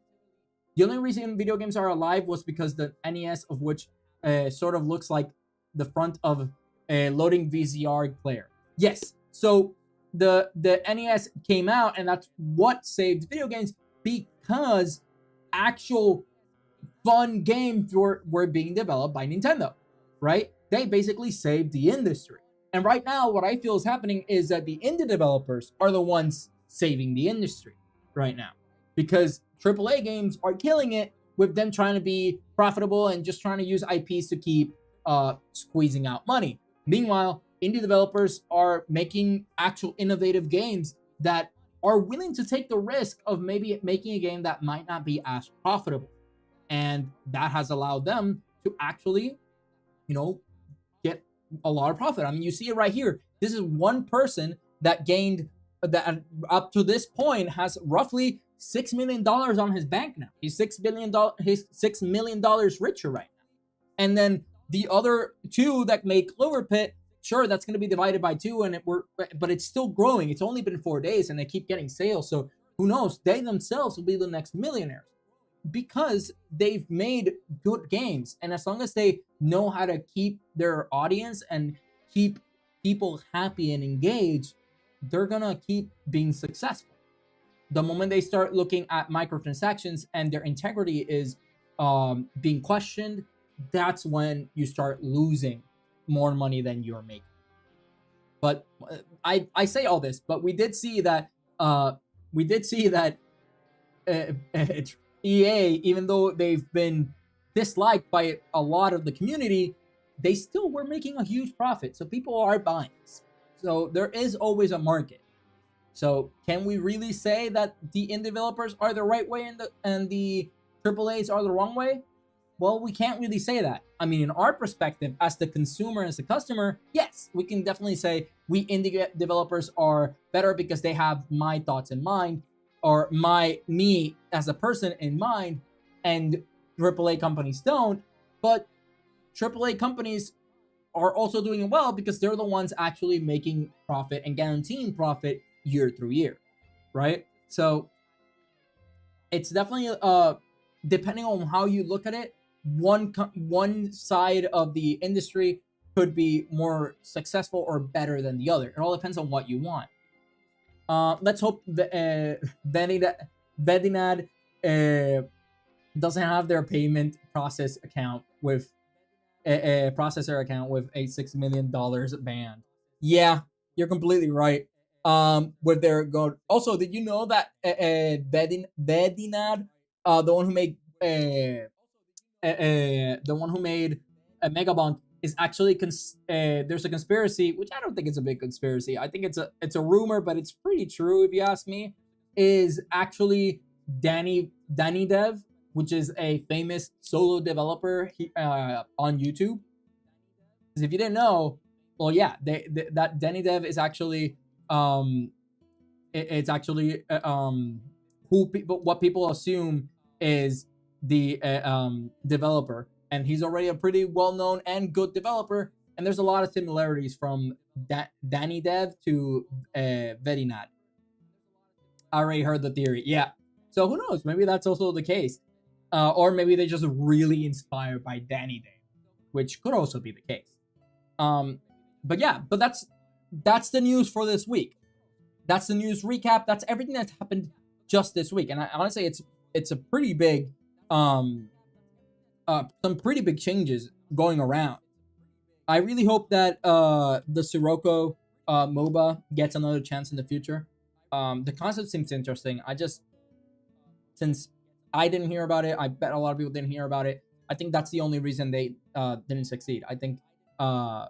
The only reason video games are alive was because the NES, of which sort of looks like the front of a loading VCR player. Yes, so the NES came out, and that's what saved video games, because actual fun games were being developed by Nintendo, right? They basically saved the industry. And right now, what I feel is happening is that the indie developers are the ones saving the industry right now, because AAA games are killing it with them trying to be profitable and just trying to use IPs to keep squeezing out money. Meanwhile, indie developers are making actual innovative games that are willing to take the risk of maybe making a game that might not be as profitable. And that has allowed them to actually, get a lot of profit. I mean, you see it right here. This is one person that gained, that up to this point has roughly $6 million on his bank now. He's $6 million richer right now. And then the other two that make Clover Pit, sure, that's going to be divided by two, but it's still growing. It's only been 4 days, and they keep getting sales. So who knows? They themselves will be the next millionaires, because they've made good games. And as long as they know how to keep their audience and keep people happy and engaged, they're gonna keep being successful. The moment they start looking at microtransactions and their integrity is being questioned, that's when you start losing more money than you're making. But I say all this, but we did see that EA, even though they've been disliked by a lot of the community, they still were making a huge profit. So people are buying. So there is always a market. So can we really say that the indie developers are the right way and the AAAs are the wrong way? Well, we can't really say that. I mean, in our perspective, as the consumer, as the customer, yes, we can definitely say we indie developers are better because they have my thoughts in mind, or me as a person in mind, and AAA companies don't. But AAA companies are also doing well because they're the ones actually making profit and guaranteeing profit year through year, right? So it's definitely depending on how you look at it, one side of the industry could be more successful or better than the other. It all depends on what you want. Let's hope Vedinad doesn't have their payment process account with a processor account with a $6 million banned. Yeah, you're completely right. With their go. Also, did you know that Vedinad, the one who made a Megabunk, is actually there's a conspiracy, which I don't think it's a big conspiracy. I think it's a rumor, but it's pretty true if you ask me. Is actually Danny Dev, which is a famous solo developer on YouTube. Because if you didn't know, well, yeah, that Danny Dev is actually it's actually what people assume is the developer, and he's already a pretty well-known and good developer. And there's a lot of similarities from Danny Dev to Verinat. I already heard the theory. Yeah. So who knows? Maybe that's also the case. Or maybe they're just really inspired by Danny Dev, which could also be the case. But yeah, but that's the news for this week. That's the news recap. That's everything that's happened just this week. And I honestly, it's a pretty big, some pretty big changes going around. I really hope that the Sirocco MOBA gets another chance in the future. The concept seems interesting. Since I didn't hear about it, I bet a lot of people didn't hear about it. I think that's the only reason they didn't succeed. I think I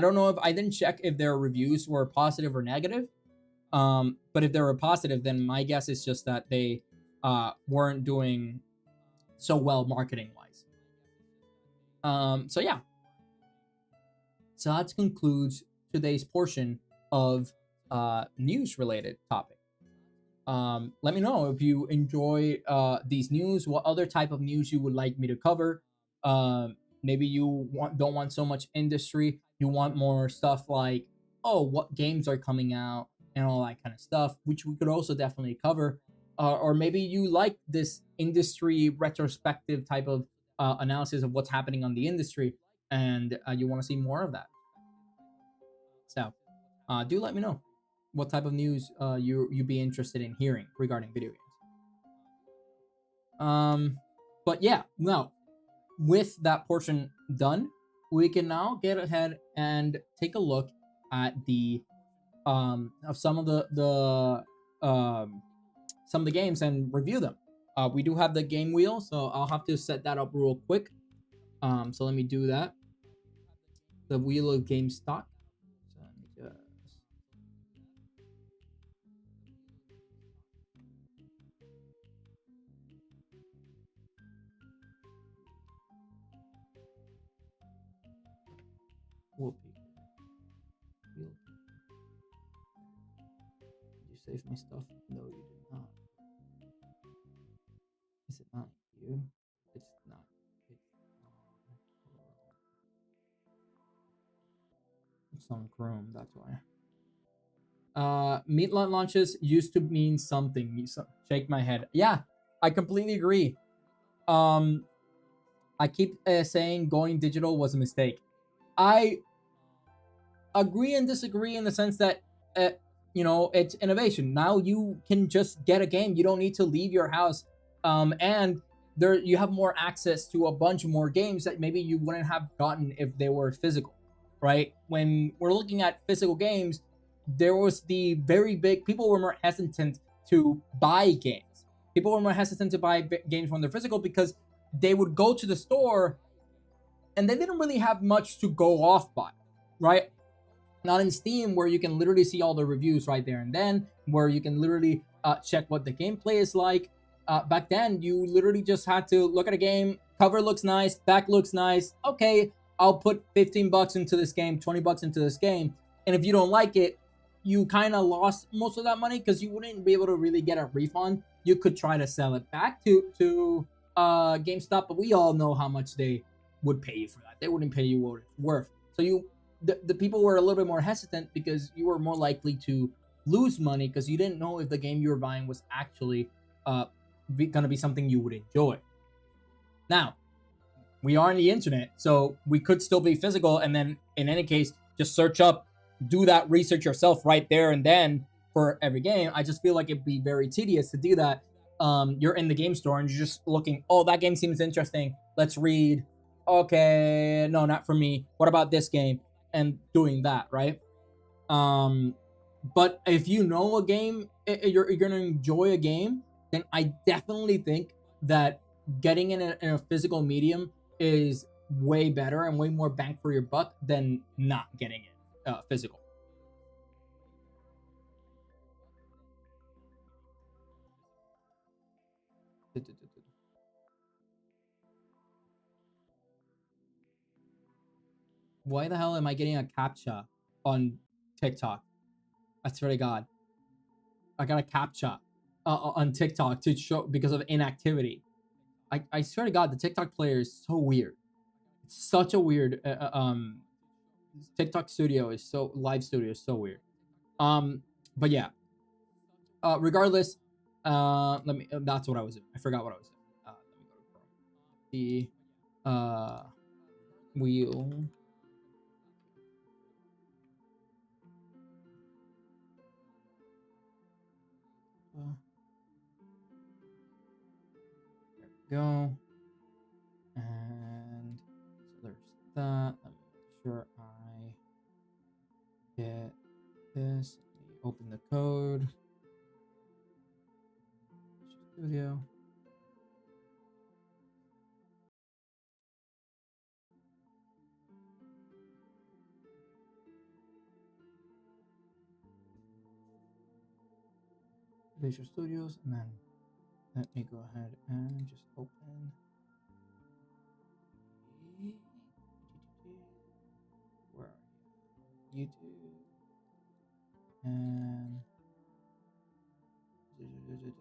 don't know if I didn't check if their reviews were positive or negative. But if they were positive, then my guess is just that they weren't doing so well marketing wise. So yeah. So that concludes today's portion of news related topic. Let me know if you enjoy these news, what other type of news you would like me to cover. Maybe you don't want so much industry. You want more stuff like, oh, what games are coming out and all that kind of stuff, which we could also definitely cover. Or maybe you like this industry retrospective type of analysis of what's happening on the industry, and you want to see more of that. So do let me know what type of news you'd be interested in hearing regarding video games. But yeah, now with that portion done, we can now get ahead and take a look at the of some of the games and review them. We do have the game wheel, so I'll have to set that up real quick. So let me do that. The wheel of game stock. So let me just... Whoopee. Did you save my stuff? No, you did not. Is it not you? It's not. It's on Chrome, that's why. Meatloaf launches used to mean something. Shake my head. Yeah, I completely agree. I keep saying going digital was a mistake. I agree and disagree in the sense that it's innovation. Now you can just get a game. You don't need to leave your house, and there you have more access to a bunch more games that maybe you wouldn't have gotten if they were physical, right? When we're looking at physical games, there was the very big, people were more hesitant to buy games. People were more hesitant to buy games when they're physical because they would go to the store and they didn't really have much to go off by, right? Not in Steam, where you can literally see all the reviews right there and then, where you can literally check what the gameplay is like. Back then, you literally just had to look at a game, cover looks nice, back looks nice. Okay, I'll put 15 bucks into this game, 20 bucks into this game. And if you don't like it, you kind of lost most of that money because you wouldn't be able to really get a refund. You could try to sell it back to GameStop, but we all know how much they would pay you for that. They wouldn't pay you what it's worth. So the people were a little bit more hesitant because you were more likely to lose money because you didn't know if the game you were buying was actually going to be something you would enjoy. Now, we are on the internet, so we could still be physical, and then in any case, just search up, do that research yourself right there and then for every game. I just feel like it'd be very tedious to do that. You're in the game store and you're just looking, oh, that game seems interesting. Let's read. Okay, no, not for me. What about this game? And doing that, right? But if you know a game, you're going to enjoy a game, then I definitely think that getting in a physical medium is way better and way more bang for your buck than not getting it physical. Why the hell am I getting a CAPTCHA on TikTok? I swear to God. I got a CAPTCHA on TikTok to show because of inactivity. I swear to God, the TikTok player is so weird. It's such a weird TikTok studio is so live studio is so weird. But yeah. Regardless, let me. That's what I was doing. I forgot what I was doing. Let me go to Chrome. The wheel. There we go. And so there's that. Let me make sure I get this. Let me open the code. Studio. Visual Studios, and then let me go ahead and just open. Where are you? YouTube. And where are you?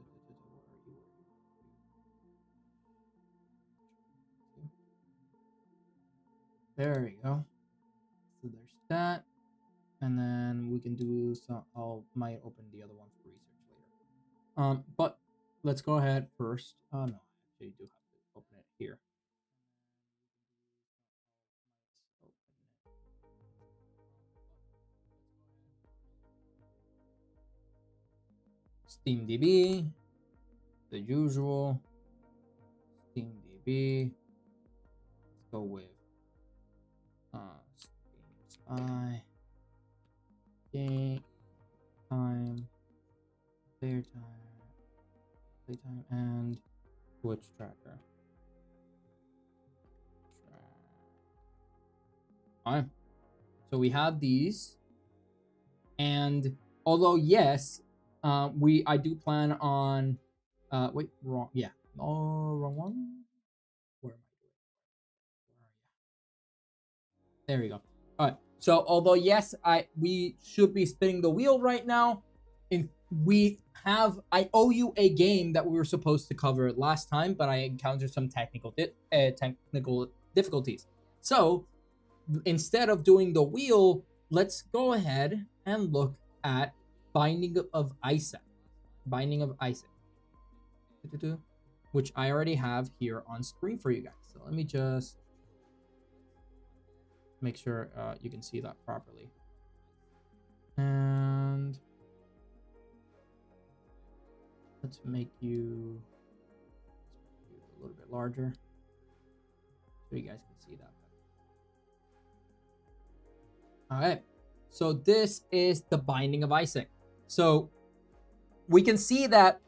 There we go. So there's that. And then we can do some. Might open the other one for research later. But let's go ahead first. Oh no, I actually do have to open it here. SteamDB, the usual. SteamDB. Let's go with Steam Spy. Game time, player time, playtime, and Twitch tracker. Alright. So we have these, and although yes, I do plan on wait, wrong, yeah, oh, wrong one. Where am I doing? Where are you? There we go. All right. So although yes, we should be spinning the wheel right now, I owe you a game that we were supposed to cover last time, but I encountered some technical difficulties. So instead of doing the wheel, let's go ahead and look at Binding of Isaac. Binding of Isaac, which I already have here on screen for you guys. So let me just make sure you can see that properly. And let's make you a little bit larger so you guys can see that. All right. So this is the Binding of Isaac. So we can see that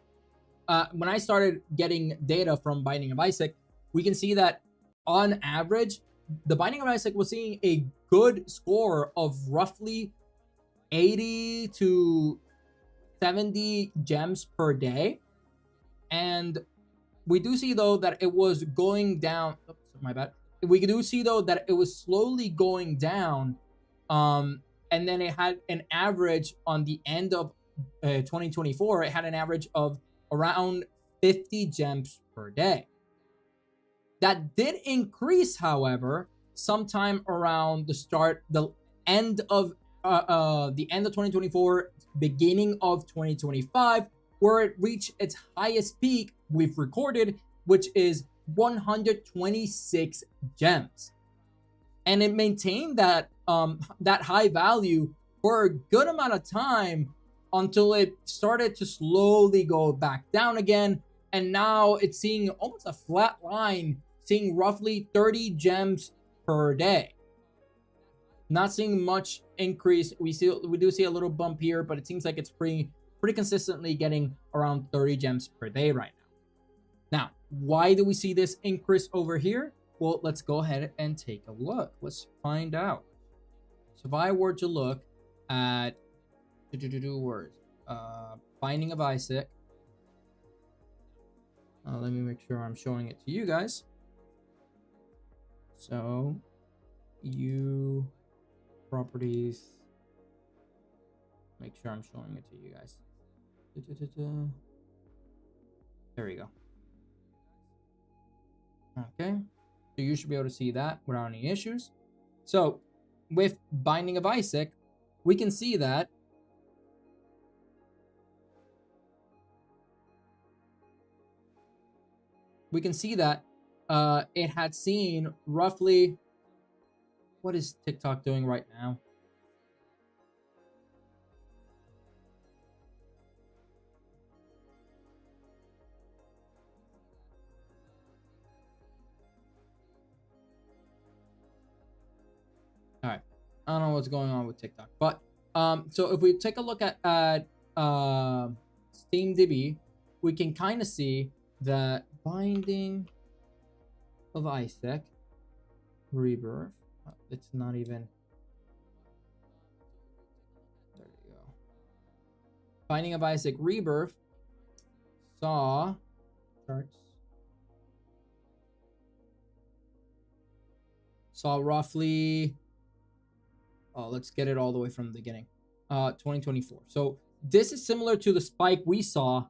when I started getting data from Binding of Isaac, we can see that on average, the Binding of Isaac was seeing a good score of roughly 80 to 70 gems per day. And we do see, though, that it was going down. Oops, my bad. We do see, though, that it was slowly going down. And then it had an average on the end of 2024. It had an average of around 50 gems per day. That did increase, however, sometime around the end of 2024, beginning of 2025, where it reached its highest peak we've recorded, which is 126 gems. And it maintained that that high value for a good amount of time until it started to slowly go back down again. And now it's seeing almost a flat line, seeing roughly 30 gems per day. Not seeing much increase. We do see a little bump here, but it seems like it's pretty consistently getting around 30 gems per day right now. Now, why do we see this increase over here? Well, let's go ahead and take a look. Let's find out. So if I were to look at words, Binding of Isaac. Let me make sure I'm showing it to you guys. So You properties. Make sure I'm showing it to you guys. There we go. Okay, so you should be able to see that without any issues. So with Binding of Isaac, we can see that it had seen roughly, what is TikTok doing right now? All right, I don't know what's going on with TikTok, but so if we take a look at SteamDB, we can kind of see that Binding of Isaac Rebirth. It's not even. There you go. Binding of Isaac Rebirth saw charts. Saw roughly. Oh, let's get it all the way from the beginning. 2024. So this is similar to the spike we saw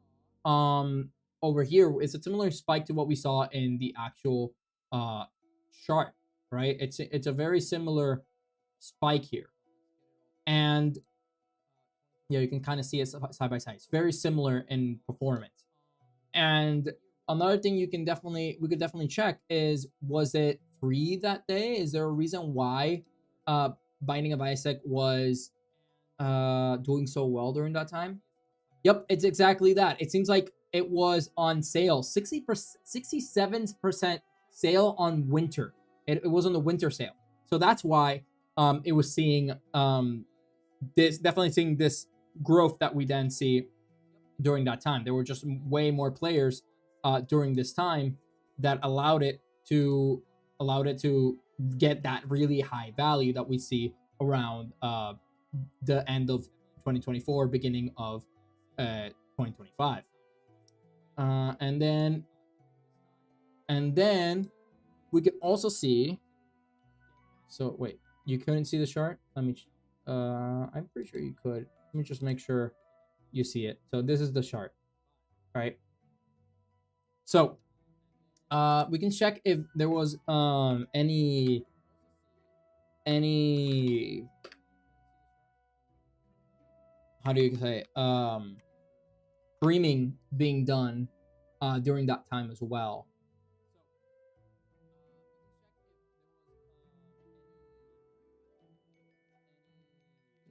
over here. It's a similar spike to what we saw in the actual chart, right? It's a very similar spike here. And yeah, you can kind of see it side by side. It's very similar in performance. And another thing we could definitely check is, was it free that day? Is there a reason why Binding of Isaac was doing so well during that time? Yep, it's exactly that. It seems like it was on sale, 67% sale on winter. It was on the winter sale, so that's why it was seeing this growth that we then see during that time. There were just way more players during this time that allowed it to get that really high value that we see around the end of 2024, beginning of 2025. And then we can also see. So wait, you couldn't see the chart? Let me. I'm pretty sure you could. Let me just make sure you see it. So this is the chart, right? So we can check if there was any how do you say streaming being done during that time as well.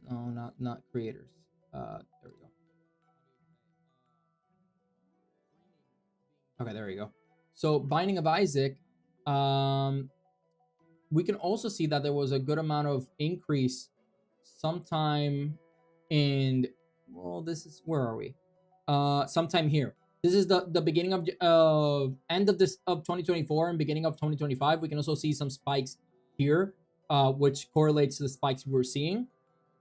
No, not creators. There we go. Okay, there we go. So Binding of Isaac, we can also see that there was a good amount of increase sometime in, well, this is, where are we? Sometime here. This is the beginning of end of 2024 and beginning of 2025. We can also see some spikes here, which correlates to the spikes we're seeing.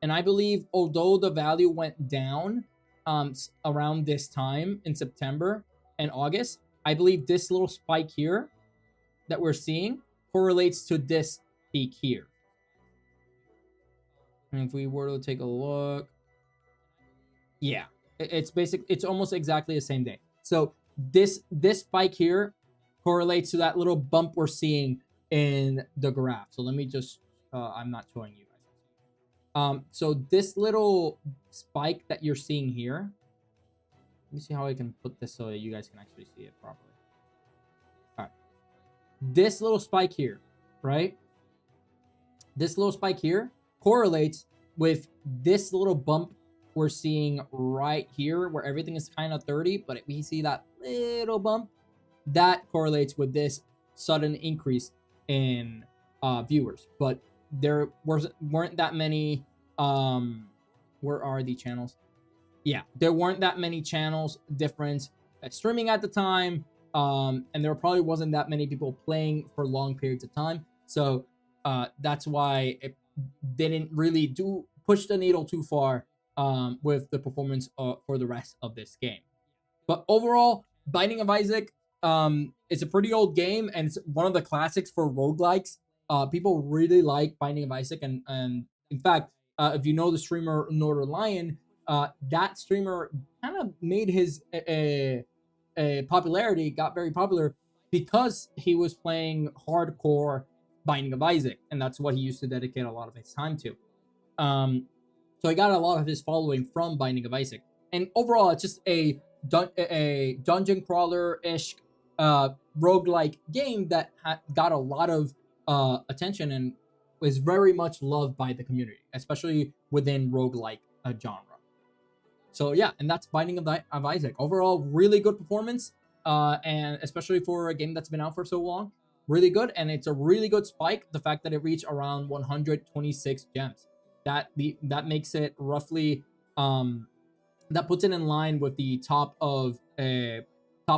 And I believe, although the value went down around this time in September and August, I believe this little spike here that we're seeing correlates to this peak here. And if we were to take a look, yeah, it's almost exactly the same day. So this spike here correlates to that little bump we're seeing in the graph. So let me just, I'm not showing you guys. So this little spike that you're seeing here, let me see how I can put this so that you guys can actually see it properly. All right, this little spike here, right? This little spike here correlates with this little bump we're seeing right here, where everything is kind of 30, but we see that little bump that correlates with this sudden increase in viewers. But there weren't that many. Where are the channels? Yeah, there weren't that many channels difference streaming at the time, and there probably wasn't that many people playing for long periods of time. So that's why it didn't really push the needle too far with the performance for the rest of this game. But overall, Binding of Isaac, it's a pretty old game, and it's one of the classics for roguelikes. People really like Binding of Isaac, and in fact, if you know the streamer Northern Lion, that streamer kind of made his a popularity, got very popular because he was playing hardcore Binding of Isaac, and that's what he used to dedicate a lot of his time to. So he got a lot of his following from Binding of Isaac, and overall, it's just a dungeon crawler ish roguelike game that got a lot of attention and was very much loved by the community, especially within roguelike genre. So yeah, and that's Binding of Isaac. Overall, really good performance, and especially for a game that's been out for so long, really good. And it's a really good spike. The fact that it reached around 126 gems, that makes it roughly that puts it in line with the top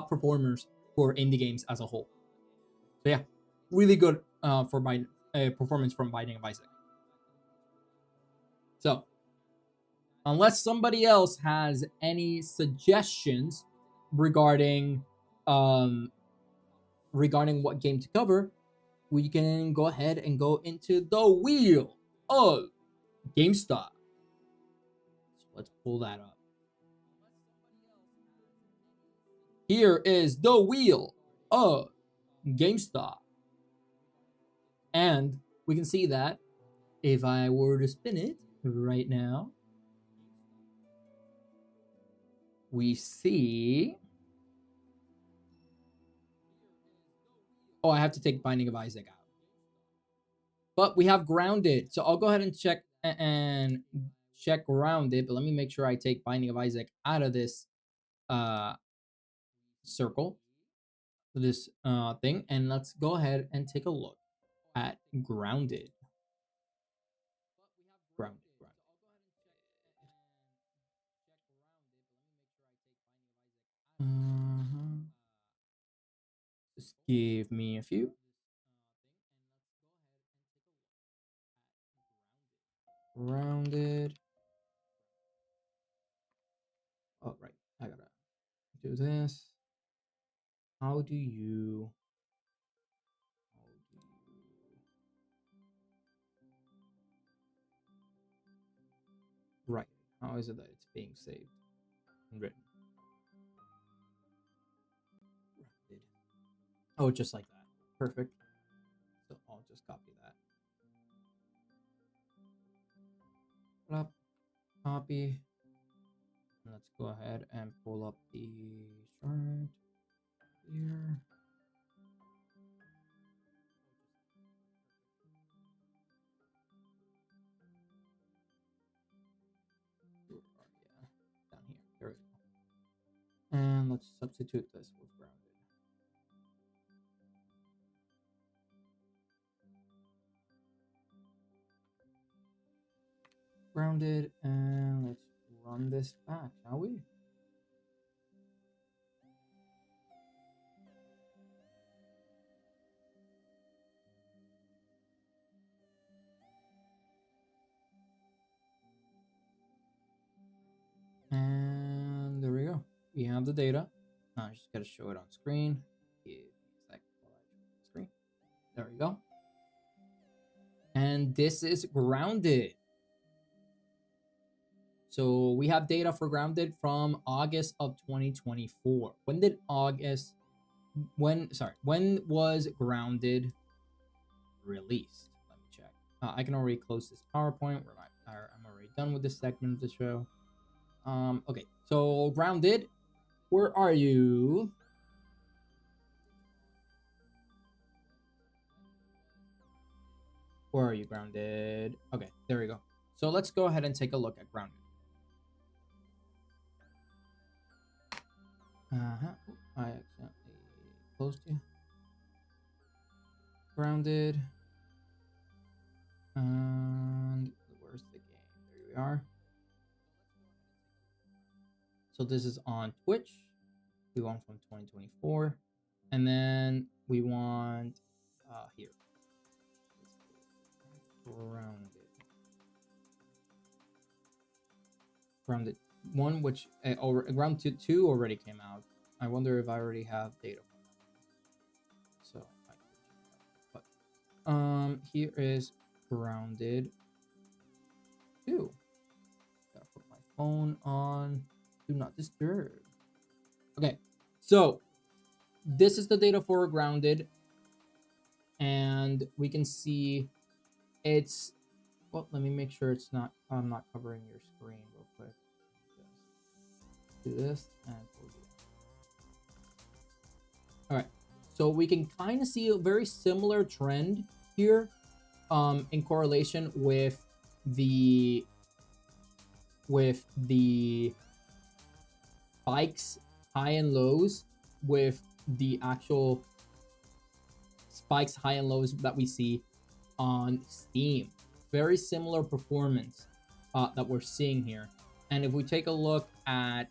performers for indie games as a whole. So yeah, really good for performance from Binding of Isaac. So unless somebody else has any suggestions regarding what game to cover, we can go ahead and go into the wheel of GameStop. So let's pull that up. Here is the wheel of GameStop. And we can see that if I were to spin it right now, we see... Oh, I have to take Binding of Isaac out. But we have Grounded. So I'll go ahead and check Grounded. But let me make sure I take Binding of Isaac out of this circle, this thing. And let's go ahead and take a look at Grounded. Grounded. Just give me a few. Grounded. Oh, right. I gotta do this. How do you... Right. How is it that it's being saved and written? Grounded. Oh, just like that. Perfect. So I'll just copy that. Up, copy. Let's go ahead and pull up the chart here. Yeah, down here. There we go. And let's substitute this with Grounded. Grounded, and let's run this back, shall we? And there we go. We have the data. Now I just gotta show it on screen. Screen. There we go. And this is Grounded. So we have data for Grounded from August of 2024. When was Grounded released? Let me check. I can already close this PowerPoint. I'm already done with this segment of the show. Okay, so Grounded, where are you? Where are you, Grounded? Okay, there we go. So let's go ahead and take a look at Grounded. I accidentally closed you. Grounded. And where's the game? There we are. So this is on Twitch. We want from 2024. And then we want here. Grounded 1, which Grounded 2 already came out. I wonder if I already have data. So I could check that. But Here is Grounded 2. Gotta put my phone on do not disturb. Okay, so this is the data for Grounded, and we can see it's, well, let me make sure it's not, I'm not covering your screen real quick. Just do this and we'll do that. All right, so we can kind of see a very similar trend here in correlation with the spikes, high and lows, with the actual spikes, high and lows that we see on Steam. Very similar performance that we're seeing here. And if we take a look at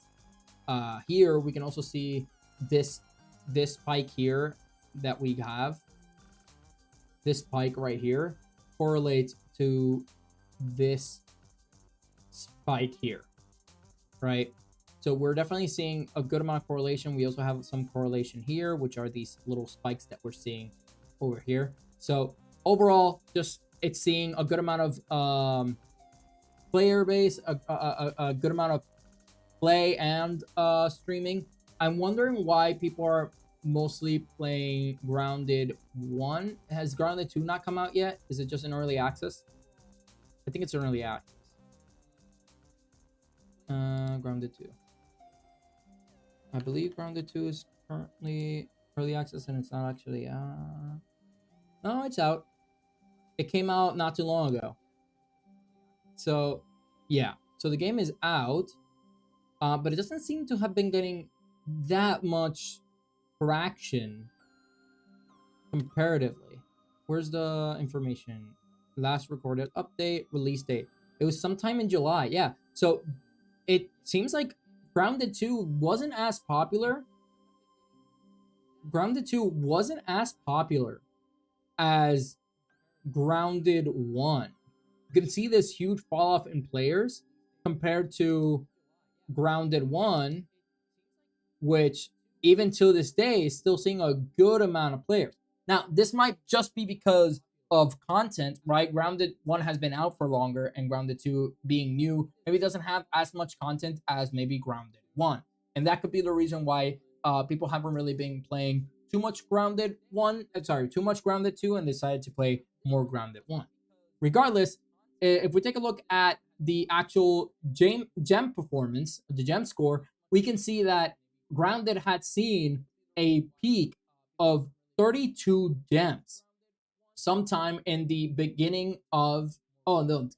here, we can also see this spike here that we have. This spike right here correlates to this spike here, right? So we're definitely seeing a good amount of correlation. We also have some correlation here, which are these little spikes that we're seeing over here. So overall, just it's seeing a good amount of player base, a good amount of play and streaming. I'm wondering why people are mostly playing Grounded 1. Has Grounded 2 not come out yet? Is it just in early access? I think it's in early access. Grounded 2. I believe Grounded 2 is currently early access, and it's not actually no, it's out. It came out not too long ago. So yeah, so the game is out, but it doesn't seem to have been getting that much traction comparatively. Where's the information? Last recorded update, release date. It was sometime in July. Yeah, so it seems like Grounded 2 wasn't as popular. Grounded 2 wasn't as popular as Grounded 1. You can see this huge fall off in players compared to Grounded 1, which even to this day is still seeing a good amount of players. Now, this might just be because of content, right? Grounded 1 has been out for longer, and Grounded 2 being new maybe doesn't have as much content as maybe Grounded 1. And that could be the reason why people haven't really been playing too much Grounded 1, too much Grounded 2, and decided to play more Grounded 1. Regardless, if we take a look at the actual gem performance, the gem score, we can see that Grounded had seen a peak of 32 gems sometime in the beginning of,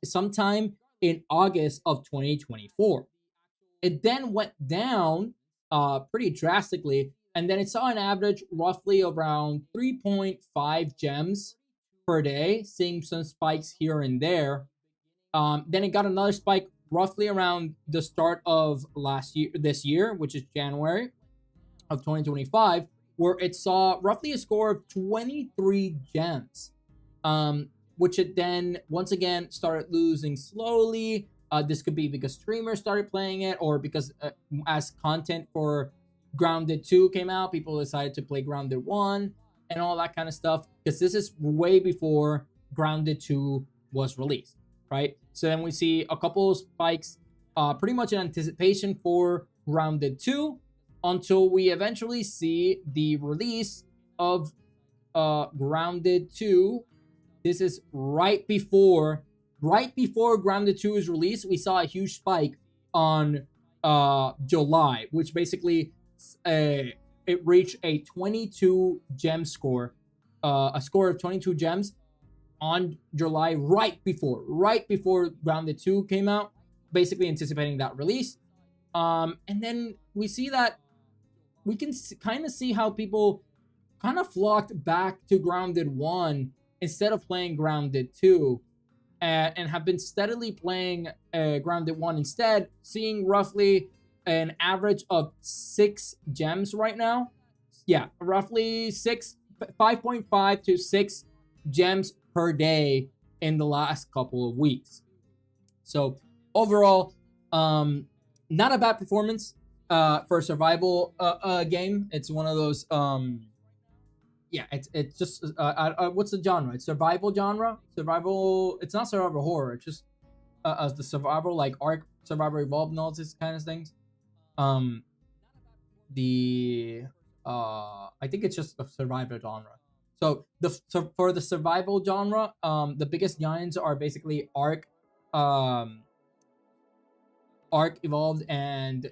sometime in August of 2024. It then went down pretty drastically, and then it saw an average roughly around 3.5 gems per day, seeing some spikes here and there. Then it got another spike roughly around the start of this year, which is January of 2025, where it saw roughly a score of 23 gems, which it then once again started losing slowly. This could be because streamers started playing it, or because as content for Grounded 2 came out, people decided to play Grounded 1 and all that kind of stuff, because this is way before Grounded 2 was released, right? So then we see a couple of spikes pretty much in anticipation for Grounded 2, until we eventually see the release of Grounded 2. This is right before Grounded 2 is released. We saw a huge spike on July, which basically it reached a 22 gem score, a score of 22 gems on July, right before Grounded 2 came out, basically anticipating that release. And then we see that we can kind of see how people kind of flocked back to Grounded 1 instead of playing Grounded 2, and have been steadily playing Grounded 1 instead, seeing roughly an average of 6 gems right now. Yeah, roughly 5.5 to 6 gems per day in the last couple of weeks. So overall, not a bad performance for a survival game. It's one of those yeah, it's just what's the genre? It's survival genre. Survival. It's not survival horror. It's just the survival like Ark, Survivor Evolved, and all this kind of things. Um, the I think it's just the survival genre. So for the survival genre, the biggest giants are basically um, Ark Evolved, and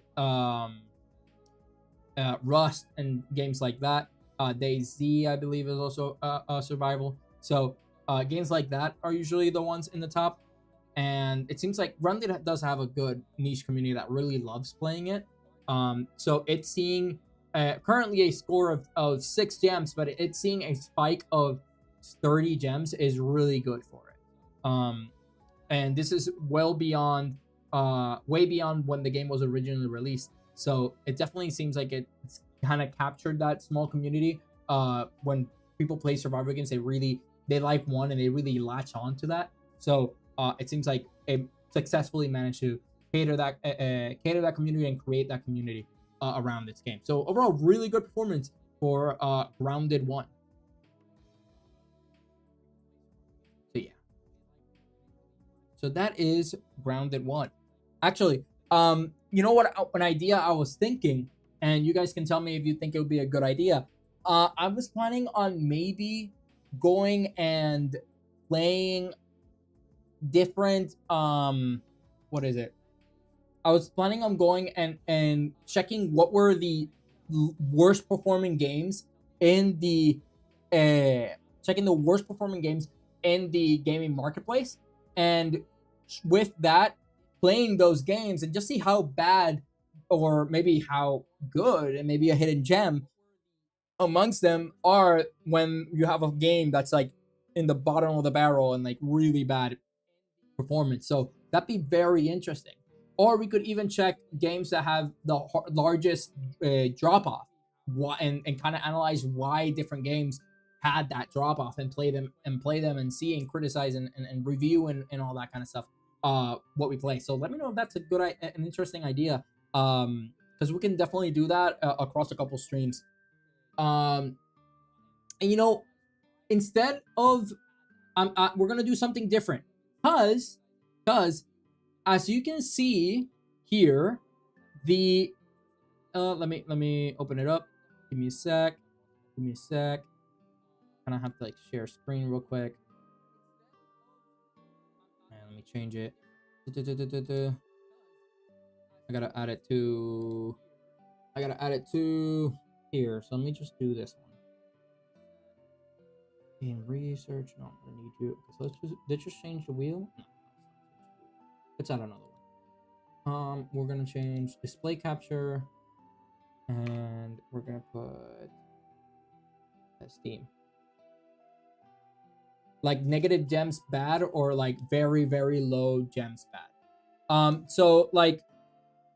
Rust, and games like that. DayZ, I believe, is also survival. So games like that are usually the ones in the top. And it seems like Grounded does have a good niche community that really loves playing it. So it's seeing currently a score of 6 gems, but it's seeing a spike of 30 gems is really good for it. And this is well beyond, way beyond when the game was originally released. So it definitely seems like it's kind of captured that small community. When people play survival games, they like one and they really latch on to that. So it seems like it successfully managed to cater that community and create that community around this game. So overall, really good performance for Grounded 1. So yeah. So that is Grounded 1. Actually, you know what? An idea I was thinking, and you guys can tell me if you think it would be a good idea. I was planning on maybe going and playing different what is it? I was planning on going and checking what were the worst performing games in the checking the worst performing games in the gaming marketplace, and with that, playing those games and just see how bad or maybe how good and maybe a hidden gem amongst them are when you have a game that's like in the bottom of the barrel and like really bad performance. So that'd be very interesting. Or we could even check games that have the largest drop off, and kind of analyze why different games had that drop off, and play them and see and criticize and review and all that kind of stuff. What we play. So let me know if that's an interesting idea. Because we can definitely do that across a couple streams. And you know, instead of we're gonna do something different, because as you can see here, the let me open it up. Give me a sec. Kind of have to like share screen real quick. And let me change it. I gotta add it to here. So let me just do this one. In research, no, I'm gonna need you. Okay, so let's just change the wheel. No, let's add another one. We're gonna change display capture, and we're gonna put Steam. Like negative gems bad, or like very very low gems bad. So like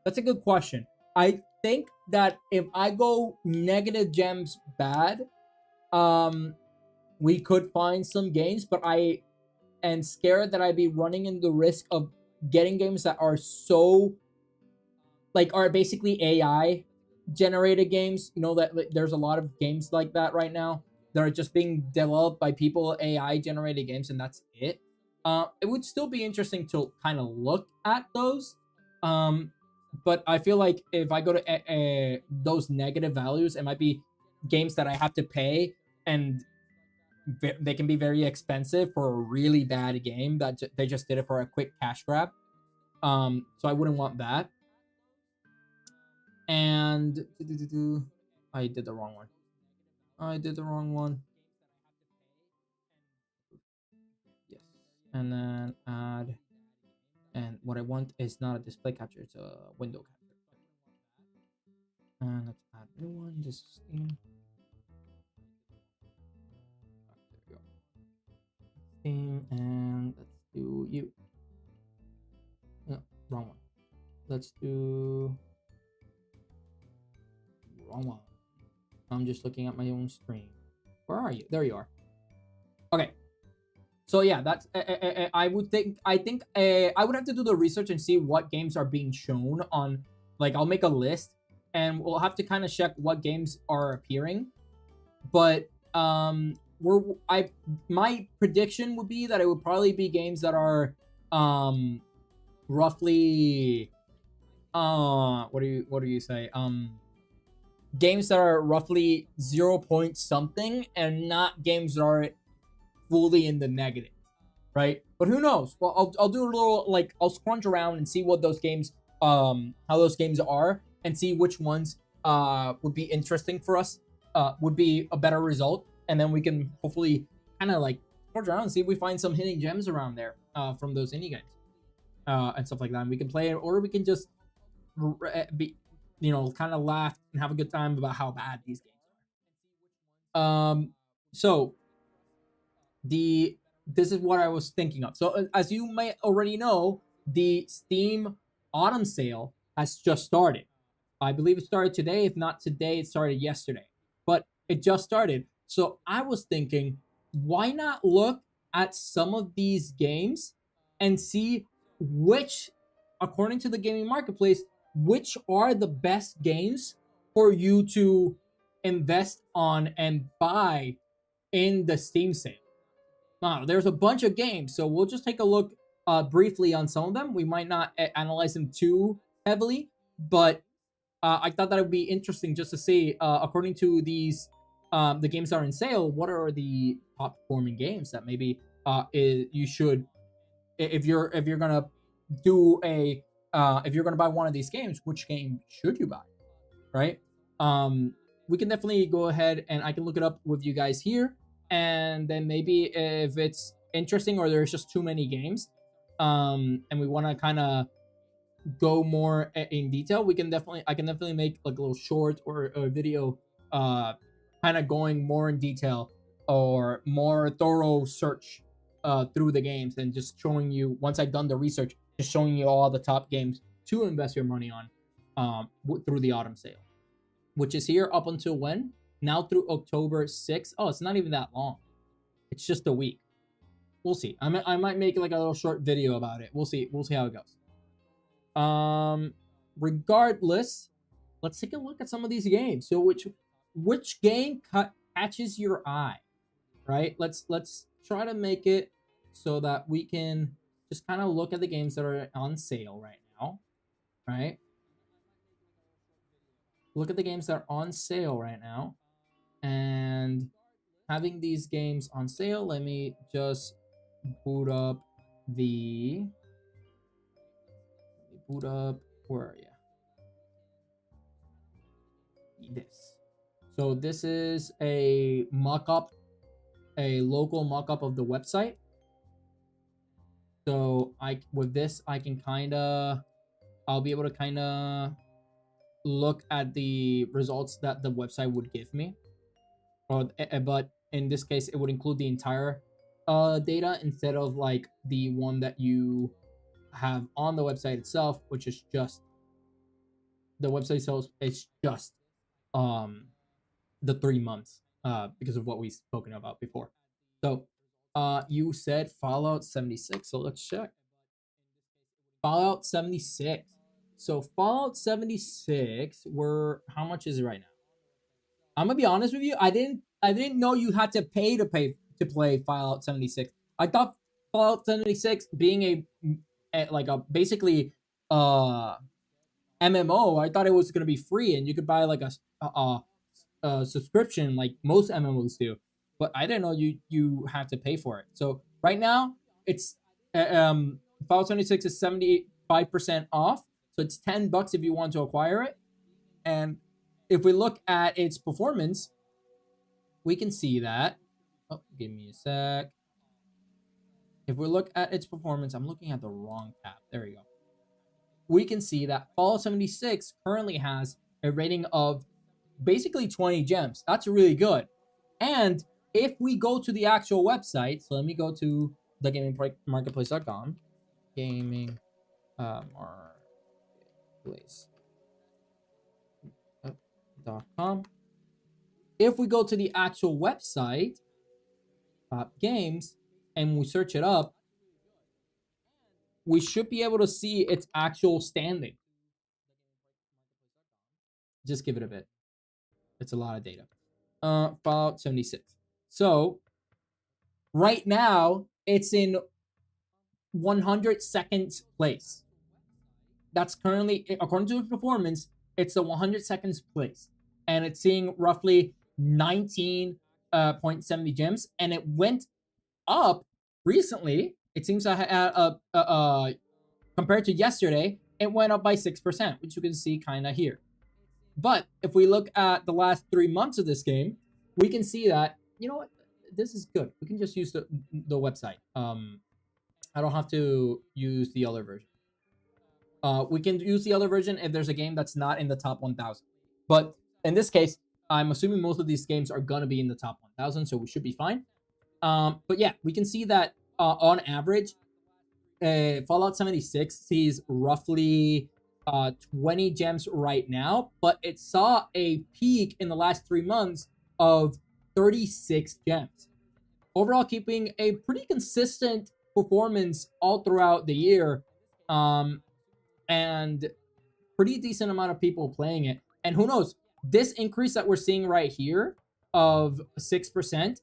that's a good question. I think that if I go negative gems bad, we could find some games, but I am scared that I'd be running in the risk of getting games that are so like are basically AI generated games. You know that like, there's a lot of games like that right now that are just being developed by people, AI generated games, and that's it. It would still be interesting to kind of look at those. But I feel like if I go to those negative values, it might be games that I have to pay, and they can be very expensive for a really bad game that they just did it for a quick cash grab. So I wouldn't want that. And I did the wrong one. Yes. And then add. And what I want is not a display capture, it's a window capture. And let's add a new one. This is Steam. There we go. Steam, and let's do you. No, wrong one. Let's do wrong one. I'm just looking at my own screen. Where are you? There you are. Okay. So yeah, that's I think I would have to do the research and see what games are being shown on. Like I'll make a list, and we'll have to kind of check what games are appearing. But My prediction would be that it would probably be games that are roughly what do you say, games that are roughly 0 point something, and not games that are fully in the negative, right? But who knows? Well, I'll do a little, like, I'll scrunch around and see what those games, how those games are, and see which ones would be interesting for us, would be a better result, and then we can hopefully kind of like scrunch around and see if we find some hidden gems around there, from those indie games, and stuff like that. And we can play it, or we can just be, kind of laugh and have a good time about how bad these games are. So this is what I was thinking of. So as you may already know, the Steam autumn sale has just started. I believe it started today. If not today, it started yesterday. But it just started. So I was thinking, why not look at some of these games and see which, according to the gaming marketplace, which are the best games for you to invest on and buy in the Steam sale. Now, there's a bunch of games, so we'll just take a look briefly on some of them. We might not analyze them too heavily, but I thought that it would be interesting just to see, according to these, the games that are in sale, what are the top performing games that maybe you should, if you're gonna do a, if you're gonna buy one of these games, which game should you buy, right? We can definitely go ahead and I can look it up with you guys here, and then maybe if it's interesting or there's just too many games, and we want to kind of go more in detail, I can definitely make like a little short or a video, kind of going more in detail or more thorough search through the games, and just showing you, once I've done the research, just showing you all the top games to invest your money on, through the autumn sale, which is here up until when? Now through October 6th. Oh, it's not even that long. It's just a week. We'll see. I might make like a little short video about it. We'll see. We'll see how it goes. Regardless, let's take a look at some of these games. So which game catches your eye, right? Let's try to make it so that we can just kind of look at the games that are on sale right now, right? Look at the games that are on sale right now. And having these games on sale, let me just boot up where are you? This. So this is a mock-up, a local mock-up of the website. So with this, I can I'll be able to kind of look at the results that the website would give me. But in this case, it would include the entire data instead of like the one that you have on the website itself, which is just the website itself. It's just the 3 months, because of what we've spoken about before. So you said Fallout 76, so let's check. Fallout 76. So Fallout 76, how much is it right now? I'm gonna be honest with you. I didn't know you had to pay to play Fallout 76. I thought Fallout 76 being like a basically MMO, I thought it was gonna be free and you could buy like a subscription like most MMOs do. But I didn't know you have to pay for it. So right now it's Fallout 76 is 75% off. So it's $10 if you want to acquire it. And if we look at its performance, we can see that. Oh, give me a sec. If we look at its performance, I'm looking at the wrong tab. There we go. We can see that Fallout 76 currently has a rating of basically 20 gems. That's really good. And if we go to the actual website, so let me go to thegamingmarketplace.com. Gaming marketplace.com. If we go to the actual website, top games, and we search it up, we should be able to see its actual standing. Just give it a bit. It's a lot of data. Fallout 76. So right now, it's in 102nd place. That's currently, according to the performance, it's the 102nd place. And it's seeing roughly 19.70 gems. And it went up recently. It seems compared to yesterday, it went up by 6%, which you can see kind of here. But if we look at the last 3 months of this game, we can see that, you know what, this is good. We can just use the website. I don't have to use the other version. We can use the other version if there's a game that's not in the top 1,000. But in this case, I'm assuming most of these games are going to be in the top 1,000, so we should be fine. But yeah, we can see that on average, Fallout 76 sees roughly 20 gems right now, but it saw a peak in the last 3 months of 36 gems. Overall, keeping a pretty consistent performance all throughout the year, and pretty decent amount of people playing it. And who knows, this increase that we're seeing right here of 6%,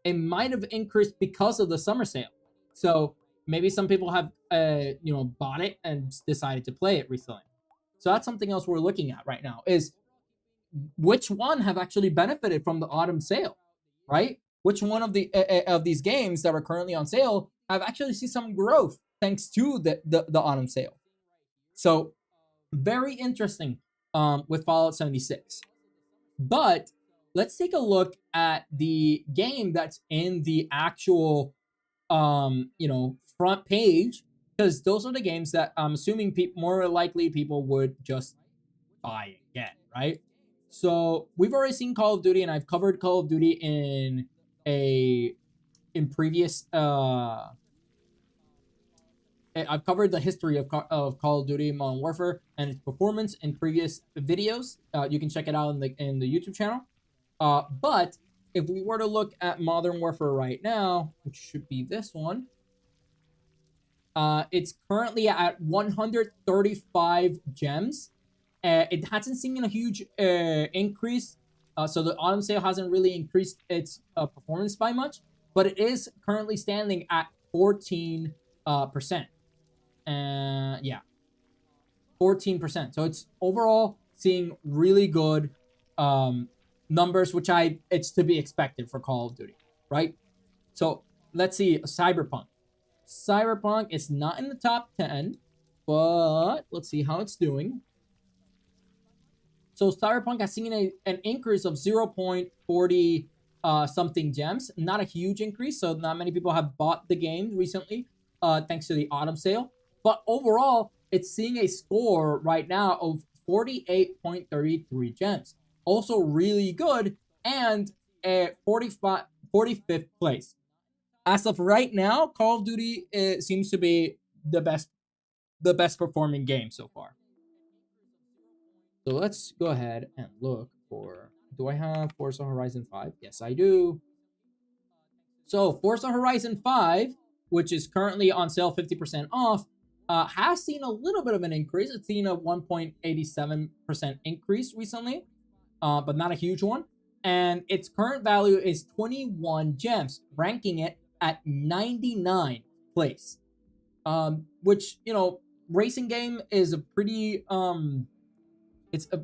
it might have increased because of the summer sale. So maybe some people have, bought it and decided to play it recently. So that's something else we're looking at right now, is which one have actually benefited from the autumn sale, right? Which one of these games that are currently on sale have actually seen some growth thanks to the autumn sale. So very interesting with Fallout 76. But let's take a look at the game that's in the actual front page, because those are the games that I'm assuming more likely people would just buy and get, right? So we've already seen Call of Duty, and I've covered Call of Duty in previous I've covered the history of Call of Duty Modern Warfare and its performance in previous videos. You can check it out in the YouTube channel. But if we were to look at Modern Warfare right now, which should be this one, it's currently at 135 gems. It hasn't seen a huge increase, so the autumn sale hasn't really increased its performance by much, but it is currently standing at 14%. Yeah, 14%. So it's overall seeing really good numbers, which it's to be expected for Call of Duty, right? So let's see, Cyberpunk. Cyberpunk is not in the top 10, but let's see how it's doing. So Cyberpunk has seen an increase of 0.40 something gems. Not a huge increase, so not many people have bought the game recently, thanks to the autumn sale. But overall, it's seeing a score right now of 48.33 gems. Also really good, and a 45th place. As of right now, Call of Duty seems to be the best performing game so far. So let's go ahead and look for, do I have Forza Horizon 5? Yes, I do. So Forza Horizon 5, which is currently on sale 50% off, has seen a little bit of an increase. It's seen a 1.87% increase recently, but not a huge one. And its current value is 21 gems, ranking it at 99th place. Which, racing game is a pretty it's a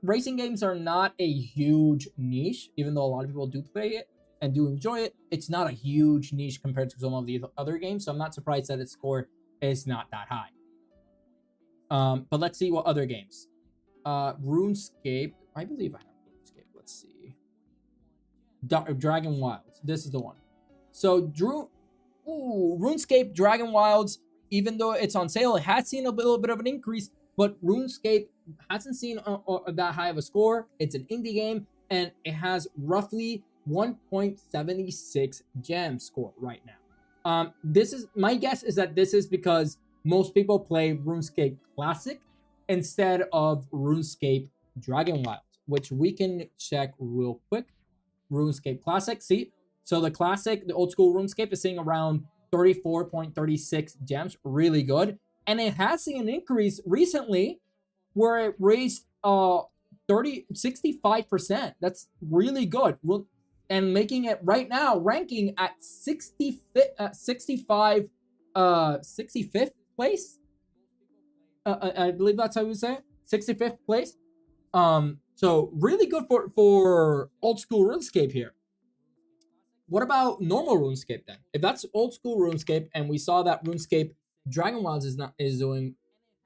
racing games are not a huge niche, even though a lot of people do play it and do enjoy it. It's not a huge niche compared to some of the other games, so I'm not surprised that its score is not that high. But let's see what other games. RuneScape. I believe I have RuneScape. Let's see. Dragon Wilds. This is the one. So RuneScape Dragon Wilds, even though it's on sale, it has seen a little bit of an increase, but RuneScape hasn't seen that high of a score. It's an indie game, and it has roughly 1.76 gem score right now. This is, my guess is that this is because most people play RuneScape Classic instead of RuneScape Dragon Wilds, which we can check real quick. RuneScape Classic, see? So the Classic, the old school RuneScape is sitting around 34.36 gems, really good. And it has seen an increase recently where it raised 65%. That's really good. and making it right now ranking at 65th place. I believe that's how you say it. 65th place. So really good for old school RuneScape here. What about normal RuneScape then? If that's old school RuneScape, and we saw that RuneScape Dragon Wilds is not doing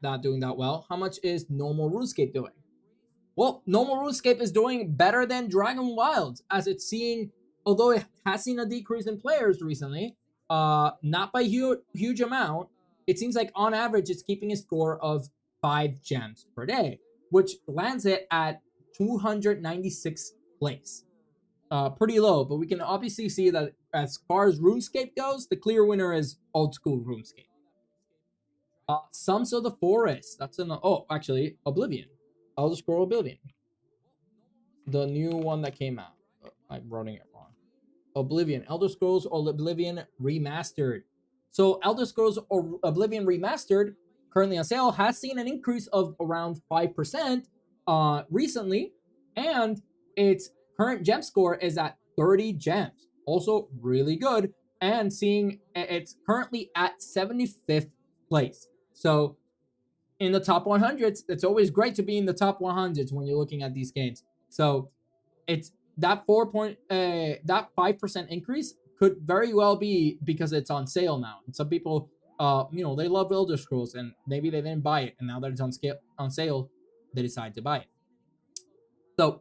that well, how much is normal RuneScape doing? Well, normal RuneScape is doing better than Dragon Wilds, as it's seeing, although it has seen a decrease in players recently, not by huge amount. It seems like on average it's keeping a score of 5 gems per day, which lands it at 296th place. Pretty low, but we can obviously see that as far as RuneScape goes, the clear winner is old school RuneScape. Sons of the Forest. That's actually Oblivion. Elder Scroll Oblivion. The new one that came out. I'm writing it wrong. Oblivion. Elder Scrolls Oblivion Remastered. So Elder Scrolls Oblivion Remastered, currently on sale, has seen an increase of around 5% recently, and its current gem score is at 30 gems. Also really good, and seeing it's currently at 75th place. So in the top 100s, it's always great to be in the top 100s when you're looking at these games. So it's that 5% increase could very well be because it's on sale now. And some people, they love Elder Scrolls, and maybe they didn't buy it, and now that it's on sale, they decide to buy it. So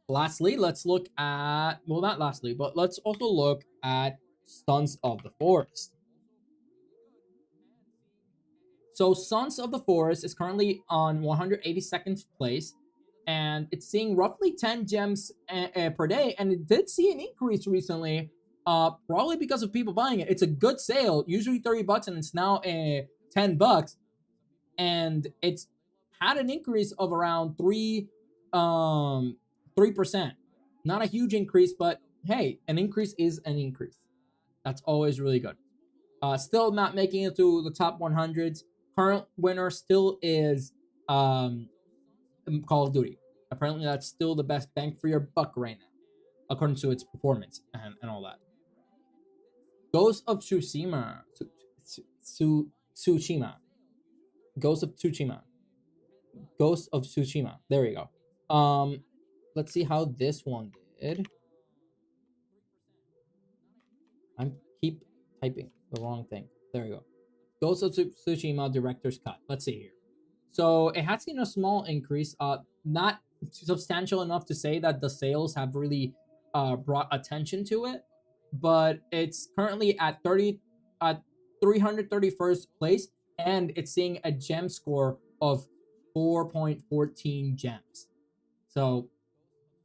lastly, let's look at, well, not lastly, but let's also look at Sons of the Forest. So Sons of the Forest is currently on 182nd place, and it's seeing roughly 10 gems per day, and it did see an increase recently, probably because of people buying it. It's a good sale, usually 30 bucks, and it's now 10 bucks, and it's had an increase of around 3%. Not a huge increase, but hey, an increase is an increase. That's always really good. Still not making it to the top 100s. Current winner still is Call of Duty. Apparently, that's still the best bang for your buck right now, according to its performance and all that. Ghost of Tsushima. Tsushima. Ghost of Tsushima. Ghost of Tsushima. There we go. Let's see how this one did. I keep typing the wrong thing. There we go. Ghost of Tsushima Director's Cut. Let's see here. So it has seen a small increase, not substantial enough to say that the sales have really brought attention to it, but it's currently at 331st place, and it's seeing a gem score of 4.14 gems. So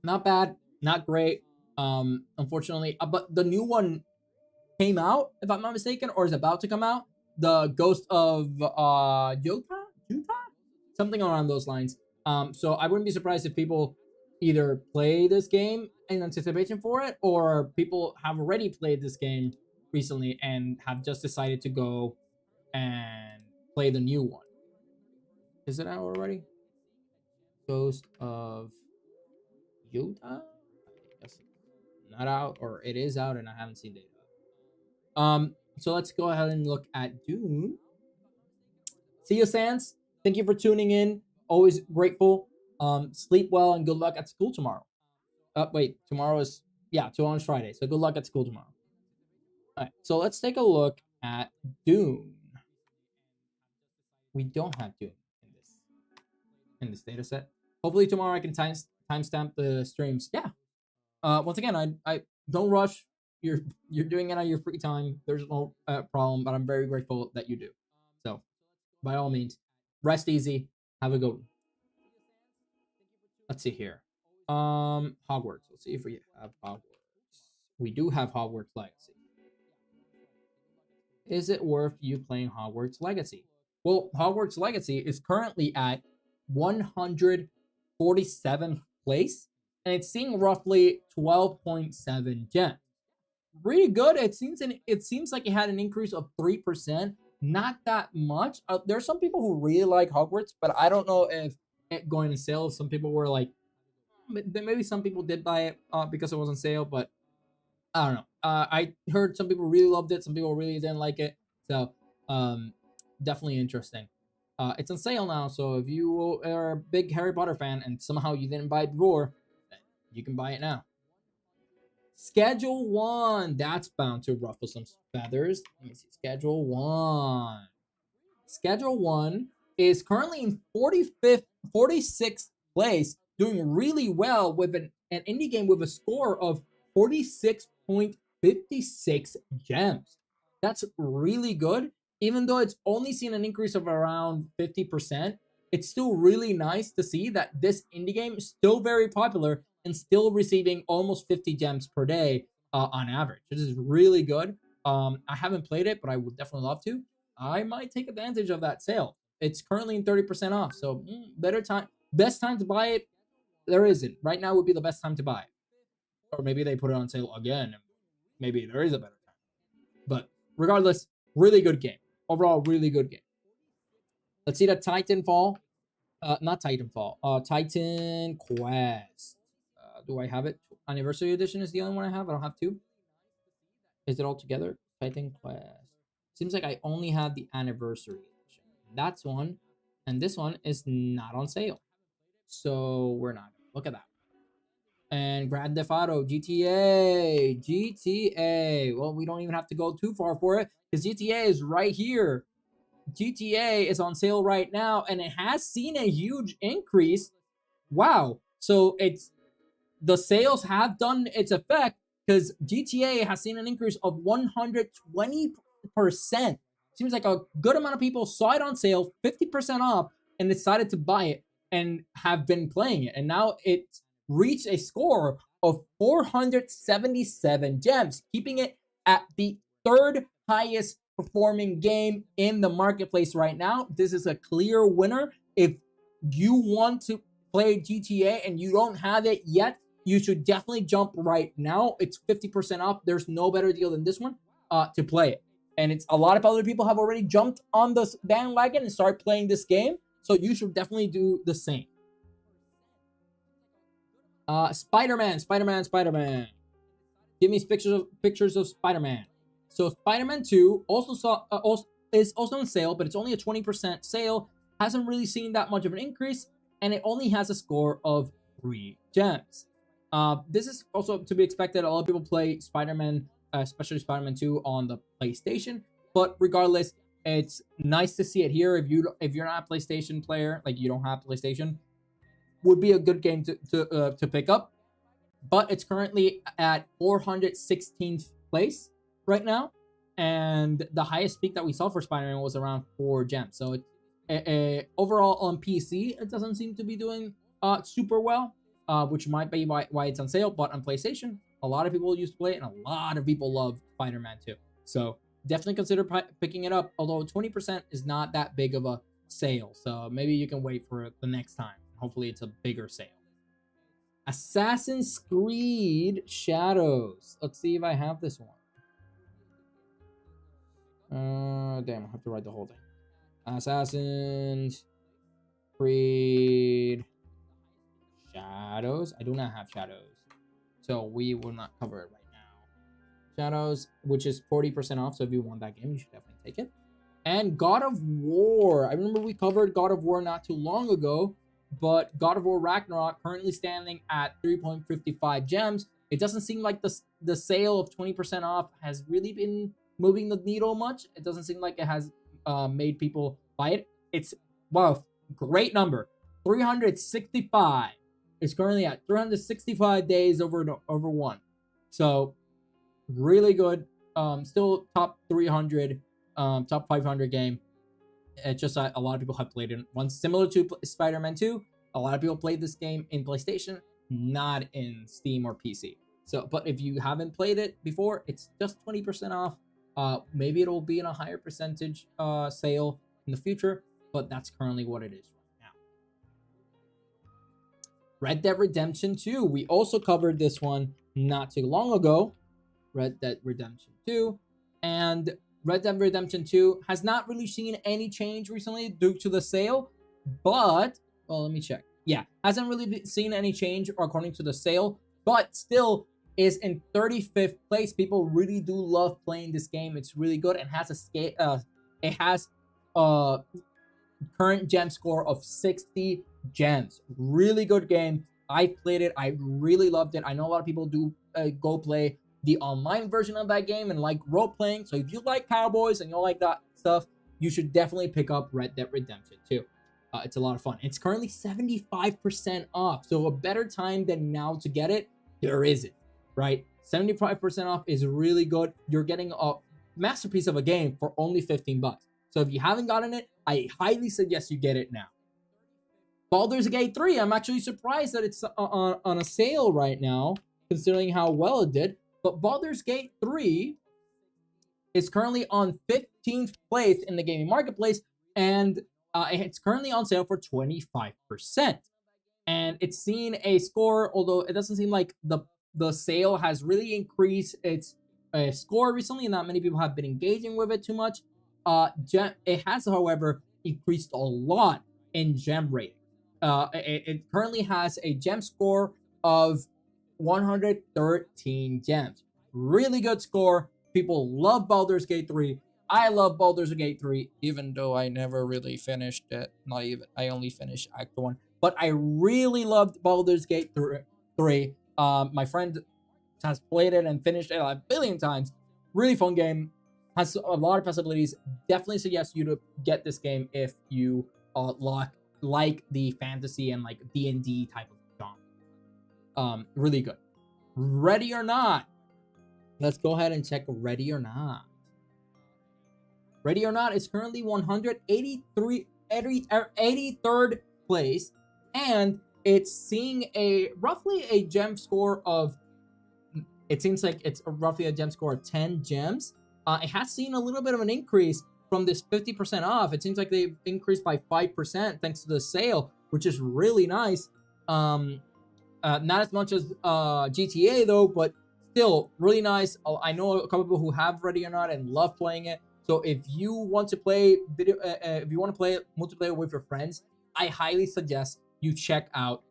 not bad, not great. Unfortunately, but the new one came out, if I'm not mistaken, or is about to come out. The Ghost of Yuta, something around those lines. So I wouldn't be surprised if people either play this game in anticipation for it, or people have already played this game recently and have just decided to go and play the new one. Is it out already? Ghost of Yuta? I guess it's not out, or it is out and I haven't seen data. So let's go ahead and look at Dune. See you, Sans. Thank you for tuning in. Always grateful. Sleep well and good luck at school tomorrow. Wait, tomorrow's Friday. So good luck at school tomorrow. All right, so let's take a look at Dune. We don't have Dune in this data set. Hopefully tomorrow I can timestamp the streams. Yeah. Once again, I don't rush. You're doing it on your free time. There's no problem, but I'm very grateful that you do. So, by all means, rest easy. Have a good one. Let's see here. Hogwarts. Let's see if we have Hogwarts. We do have Hogwarts Legacy. Is it worth you playing Hogwarts Legacy? Well, Hogwarts Legacy is currently at 147th place, and it's seeing roughly 12.7 gems. Really good. It seems like it had an increase of 3%. Not that much. There's some people who really like Hogwarts, but I don't know if it going on sale. Some people were like, maybe some people did buy it because it was on sale, but I don't know. I heard some people really loved it, some people really didn't like it. So definitely interesting. It's on sale now, so if you are a big Harry Potter fan and somehow you didn't buy it before, you can buy it now. Schedule 1. That's bound to ruffle some feathers. Let me see. Schedule 1. Schedule 1 is currently in 45th, 46th place, doing really well with an indie game with a score of 46.56 gems. That's really good. Even though it's only seen an increase of around 50%, it's still really nice to see that this indie game is still very popular and still receiving almost 50 gems per day on average. This is really good. I haven't played it, but I would definitely love to. I might take advantage of that sale. It's currently in 30% off, so best time to buy it. There isn't. Right now would be the best time to buy it. Or maybe they put it on sale again. Maybe there is a better time. But regardless, really good game. Overall, really good game. Let's see that Titanfall. Not Titanfall. Titan Quest. Do I have it? Anniversary Edition is the only one I have. I don't have two. Is it all together? Titan Quest. Seems like I only have the Anniversary Edition. That's one. And this one is not on sale. So we're not. Look at that. And Grand Theft Auto, GTA. Well, we don't even have to go too far for it because GTA is right here. GTA is on sale right now, and it has seen a huge increase. Wow. So the sales have done its effect because GTA has seen an increase of 120%. Seems like a good amount of people saw it on sale, 50% off, and decided to buy it and have been playing it. And now it's reached a score of 477 gems, keeping it at the third highest performing game in the marketplace right now. This is a clear winner. If you want to play GTA and you don't have it yet, you should definitely jump right now. It's 50% off. There's no better deal than this one to play it. And it's a lot of other people have already jumped on this bandwagon and start playing this game. So you should definitely do the same. Spider-Man. Give me pictures of Spider-Man. So Spider-Man 2 is also on sale, but it's only a 20% sale. Hasn't really seen that much of an increase, and it only has a score of 3 gems. This is also to be expected. A lot of people play Spider-Man, especially Spider-Man 2 on the PlayStation. But regardless, it's nice to see it here. If you're not a PlayStation player, like you don't have PlayStation, would be a good game to pick up. But it's currently at 416th place right now, and the highest peak that we saw for Spider-Man was around 4 gems. So overall on PC, it doesn't seem to be doing super well, which might be why it's on sale. But on PlayStation, a lot of people used to play it, and a lot of people love Spider-Man 2. So definitely consider picking it up, although 20% is not that big of a sale. So maybe you can wait for the next time. Hopefully it's a bigger sale. Assassin's Creed Shadows. Let's see if I have this one. Damn, I have to write the whole thing. Assassin's Creed Shadows. I do not have Shadows, so we will not cover it right now. Shadows, which is 40% off, so if you want that game, you should definitely take it. And God of War. I remember we covered God of War not too long ago, but God of War Ragnarok currently standing at 3.55 gems. It doesn't seem like the sale of 20% off has really been moving the needle much. It doesn't seem like it has made people buy it. It's, wow, great number. 365. It's currently at 365 days over 1. So really good. Still top 300, top 500 game. It's just a lot of people have played it once. Similar to Spider-Man 2, a lot of people played this game in PlayStation, not in Steam or PC. So, but if you haven't played it before, it's just 20% off. Maybe it will be in a higher percentage sale in the future, but that's currently what it is right now. Red Dead Redemption 2. We also covered this one not too long ago. Red Dead Redemption 2. And Red Dead Redemption 2 has not really seen any change recently due to the sale, but, well, let me check. Yeah, hasn't really seen any change according to the sale, but still is in 35th place. People really do love playing this game. It's really good and has a scale. It has a current gem score of 60 gems. Really good game. I played it. I really loved it. I know a lot of people do go play the online version of that game and like role playing. So if you like cowboys and you like that stuff, you should definitely pick up Red Dead Redemption 2. It's a lot of fun. It's currently 75% off. So a better time than now to get it, there isn't, right? 75% off is really good. You're getting a masterpiece of a game for only 15 bucks. So if you haven't gotten it, I highly suggest you get it now. Baldur's Gate 3, I'm actually surprised that it's on a sale right now, considering how well it did. But Baldur's Gate 3 is currently on 15th place in the gaming marketplace, and it's currently on sale for 25%. And it's seen a score, although it doesn't seem like the sale has really increased its score recently, and not many people have been engaging with it too much. It has, however, increased a lot in gem rating. It currently has a gem score of 113 gems. Really good score. People love Baldur's Gate 3. I love Baldur's Gate 3, even though I never really finished it. Not even. I only finished Act 1. But I really loved Baldur's Gate 3. My friend has played it and finished it a billion times. Really fun game. Has a lot of possibilities. Definitely suggest you to get this game if you like the fantasy and like D&D type of genre. Really good. Ready or Not. Let's go ahead and check Ready or Not. Ready or Not is currently 83rd place, and it's seeing roughly a gem score of, it seems like it's roughly a gem score of 10 gems. It has seen a little bit of an increase from this 50% off. It seems like they've increased by 5% thanks to the sale, which is really nice. Not as much as GTA though, but still really nice. I know a couple people who have Ready or Not and love playing it. So if you want to play if you want to play multiplayer with your friends, I highly suggest you check out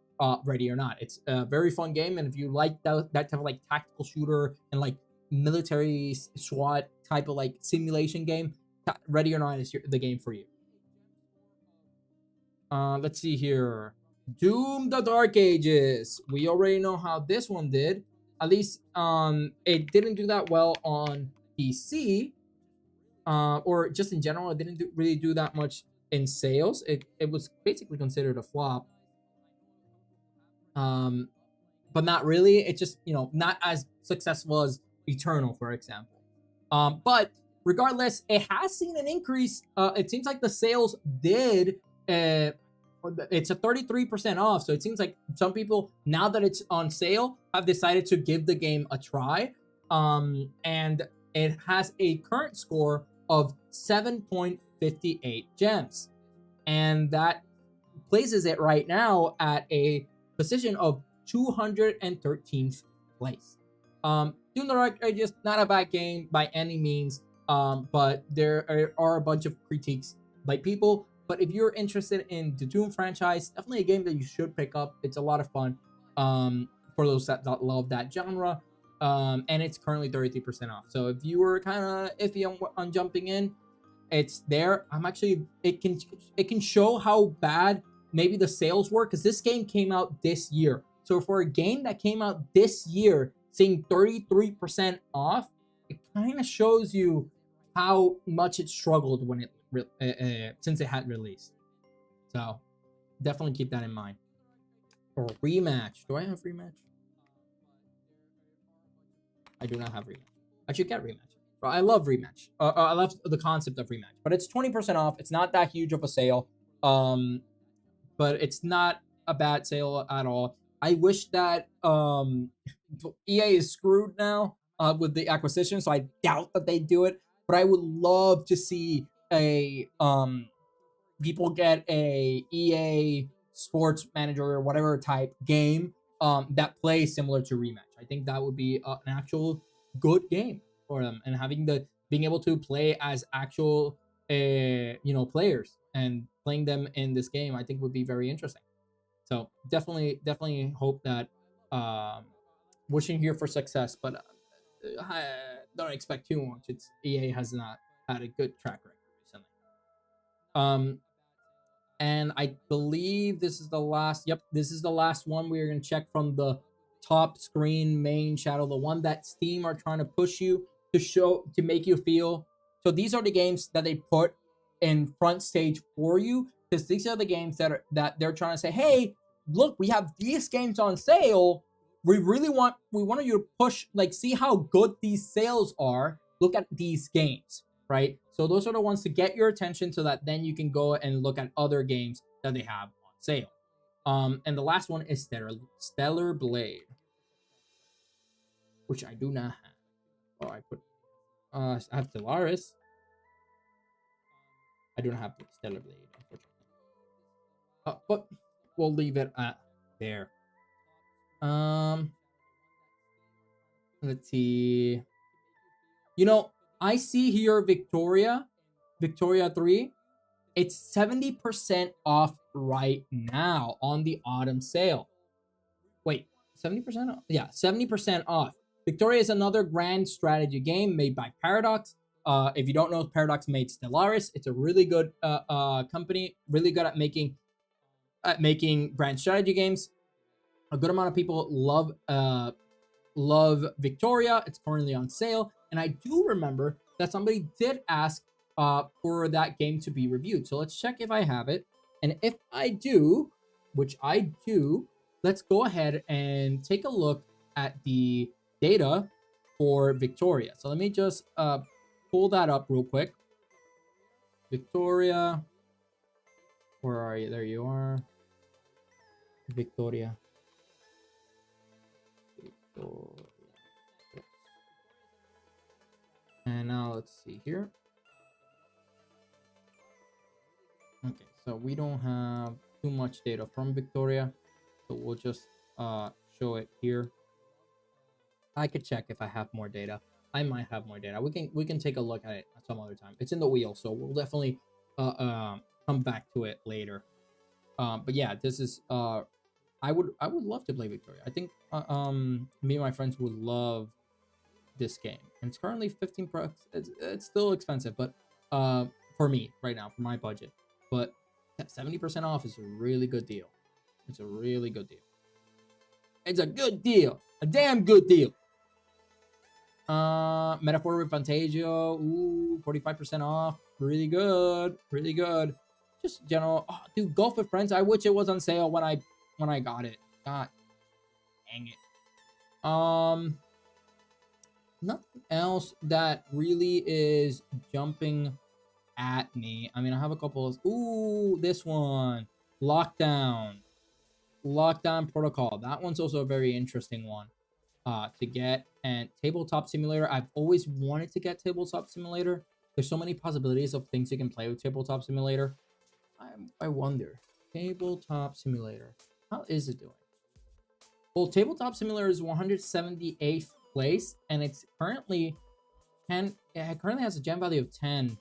Ready or Not. It's a very fun game, and if you like that type of like tactical shooter and like military SWAT type of like simulation game, Ready or Not is the game for you. Let's see here. Doom: The Dark Ages. We already know how this one did. At least it didn't do that well on PC. Or just in general, it didn't really do that much in sales. It was basically considered a flop. But not really. It's just, not as successful as Eternal, for example. But regardless, it has seen an increase. It seems like the sales did. It's a 33% off, so it seems like some people, now that it's on sale, have decided to give the game a try. And it has a current score of 7.58 gems, and that places it right now at a position of 213th place. Doom: The Dark Ages, not a bad game by any means, but there are a bunch of critiques by people. But if you're interested in the Doom franchise, definitely a game that you should pick up. It's a lot of fun for those that love that genre. And it's currently 33% off. So if you were kind of iffy on jumping in, it's there. It can show how bad maybe the sales were, because this game came out this year. So for a game that came out this year, seeing 33% off, it kind of shows you how much it struggled when since it had released. So definitely keep that in mind. Or Rematch. Do I have Rematch? I do not have Rematch. I should get Rematch. I love Rematch. I love the concept of Rematch, but it's 20% off. It's not that huge of a sale. But it's not a bad sale at all. I wish that EA is screwed now with the acquisition, so I doubt that they do it. But I would love to see people get a EA Sports Manager or whatever type game that plays similar to Rematch. I think that would be an actual good game for them, and being able to play as actual players and playing them in this game, I think would be very interesting. So definitely hope that wishing here for success, but I don't expect too much. It's EA has not had a good track record recently. And I believe this is the last. Yep, this is the last one. We're gonna check from the top screen main shadow, the one that Steam are trying to push you to make you feel. So these are the games that they put in front stage for you, because these are the games that they're trying to say, hey, look, we have these games on sale. We want you to push, like, see how good these sales are. Look at these games, right? So those are the ones to get your attention, so that then you can go and look at other games that they have on sale. And the last one is Stellar Blade, which I do not have. Oh, I put I have Stellaris. I don't have Stellar Blade, unfortunately. But we'll leave it at there. Let's see. You know, I see here Victoria 3. It's 70% off right now on the autumn sale. Wait, 70% off? Yeah, 70% off. Victoria is another grand strategy game made by Paradox. If you don't know, Paradox made Stellaris. It's a really good company, really good at making grand strategy games. A good amount of people love Victoria. It's currently on sale, and I do remember that somebody did ask for that game to be reviewed. So let's check if I have it, and if I do, which I do, let's go ahead and take a look at the data for Victoria. So let me just pull that up real quick. Victoria, where are you? There you are. Victoria. And now let's see here. Okay, so we don't have too much data from Victoria, so we'll just show it here. I could check if I have more data. I might have more data. We can take a look at it some other time. It's in the wheel, so we'll definitely come back to it later. But yeah, this is I would love to play Victoria. I think me and my friends would love this game, and it's currently 15 bucks. It's still expensive, but for me right now, for my budget, but 70% off is a really good deal. It's a really good deal. It's a good deal, a damn good deal. Metaphor with Fantasio, ooh, 45% off, really good, really good. Just general, oh, dude, Golf with Friends. I wish it was on sale when I got it. God dang it. Nothing else that really is jumping at me. I mean, I have a couple of, ooh, this one, Lockdown Protocol. That one's also a very interesting one to get. And Tabletop Simulator, I've always wanted to get Tabletop Simulator. There's so many possibilities of things you can play with Tabletop Simulator. I wonder, Tabletop Simulator, how is it doing? Well, Tabletop Simulator is 178th place, and it's currently has a gem value of 10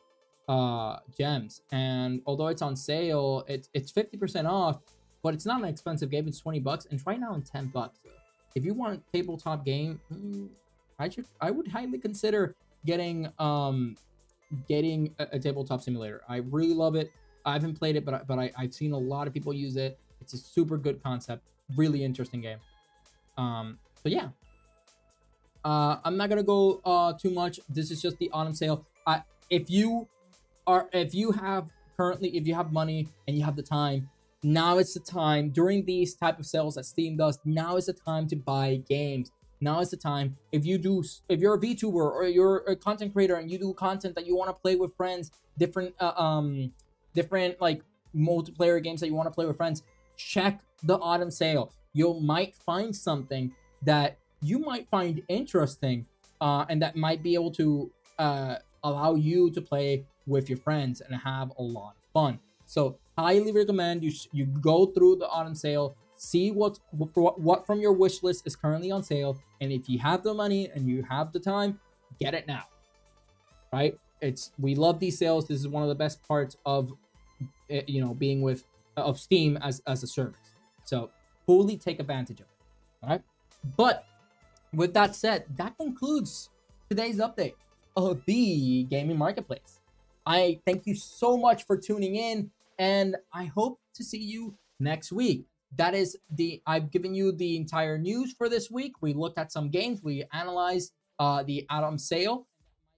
gems. And although it's on sale, it's 50% off, but it's not an expensive game. It's 20 bucks, and right now in 10 bucks. If you want a tabletop game, I would highly consider getting a Tabletop Simulator. I really love it. I haven't played it, but I've seen a lot of people use it. It's a super good concept, really interesting game. So yeah, I'm not gonna go too much. This is just the autumn sale. If you have money and you have the time, now is the time. During these type of sales that Steam does, now is the time to buy games. Now is the time. If you're a VTuber or you're a content creator and you do content that you want to play with friends, different like multiplayer games that you want to play with friends, check the autumn sale. You might find something that you might find interesting, and that might be able to allow you to play with your friends and have a lot of fun. So highly recommend you go through the autumn sale, see what from your wish list is currently on sale, and if you have the money and you have the time, get it now. Right? We love these sales. This is one of the best parts of being with Steam as a service. So fully take advantage of it. All right, but with that said, that concludes today's update of the gaming marketplace. I thank you so much for tuning in, and I hope to see you next week. That is I've given you the entire news for this week. We looked at some games, we analyzed the out on sale,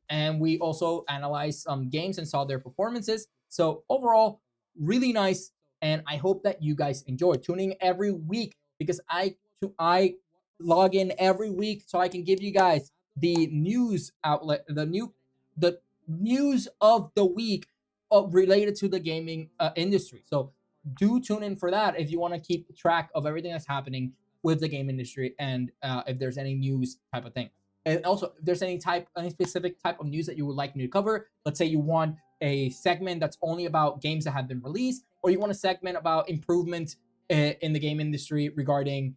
and we also analyzed some games and saw their performances. So overall, really nice, and I hope that you guys enjoy tuning every week, because I log in every week so I can give you guys the news outlet, the news of the week related to the gaming industry. So do tune in for that if you want to keep track of everything that's happening with the game industry, and if there's any news type of thing. And also, if there's any specific type of news that you would like me to cover, let's say you want a segment that's only about games that have been released, or you want a segment about improvements in the game industry regarding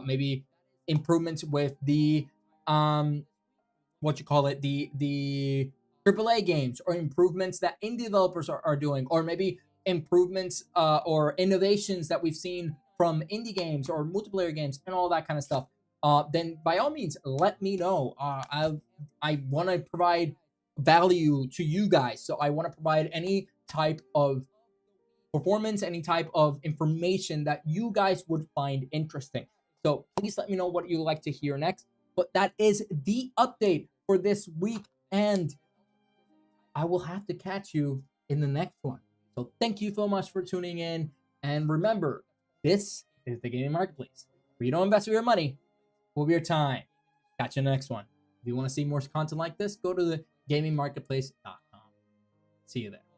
maybe improvements with the the AAA games, or improvements that indie developers are doing, or maybe improvements or innovations that we've seen from indie games or multiplayer games and all that kind of stuff, then by all means let me know. I want to provide value to you guys, so I want to provide any type of performance, any type of information that you guys would find interesting. So please let me know what you'd like to hear next. But that is the update for this week, and I will have to catch you in the next one. So thank you so much for tuning in, and remember, this is the gaming marketplace where you don't invest your money, but your time. Catch you in the next one. If you want to see more content like this, go to the gamingmarketplace.com. See you there.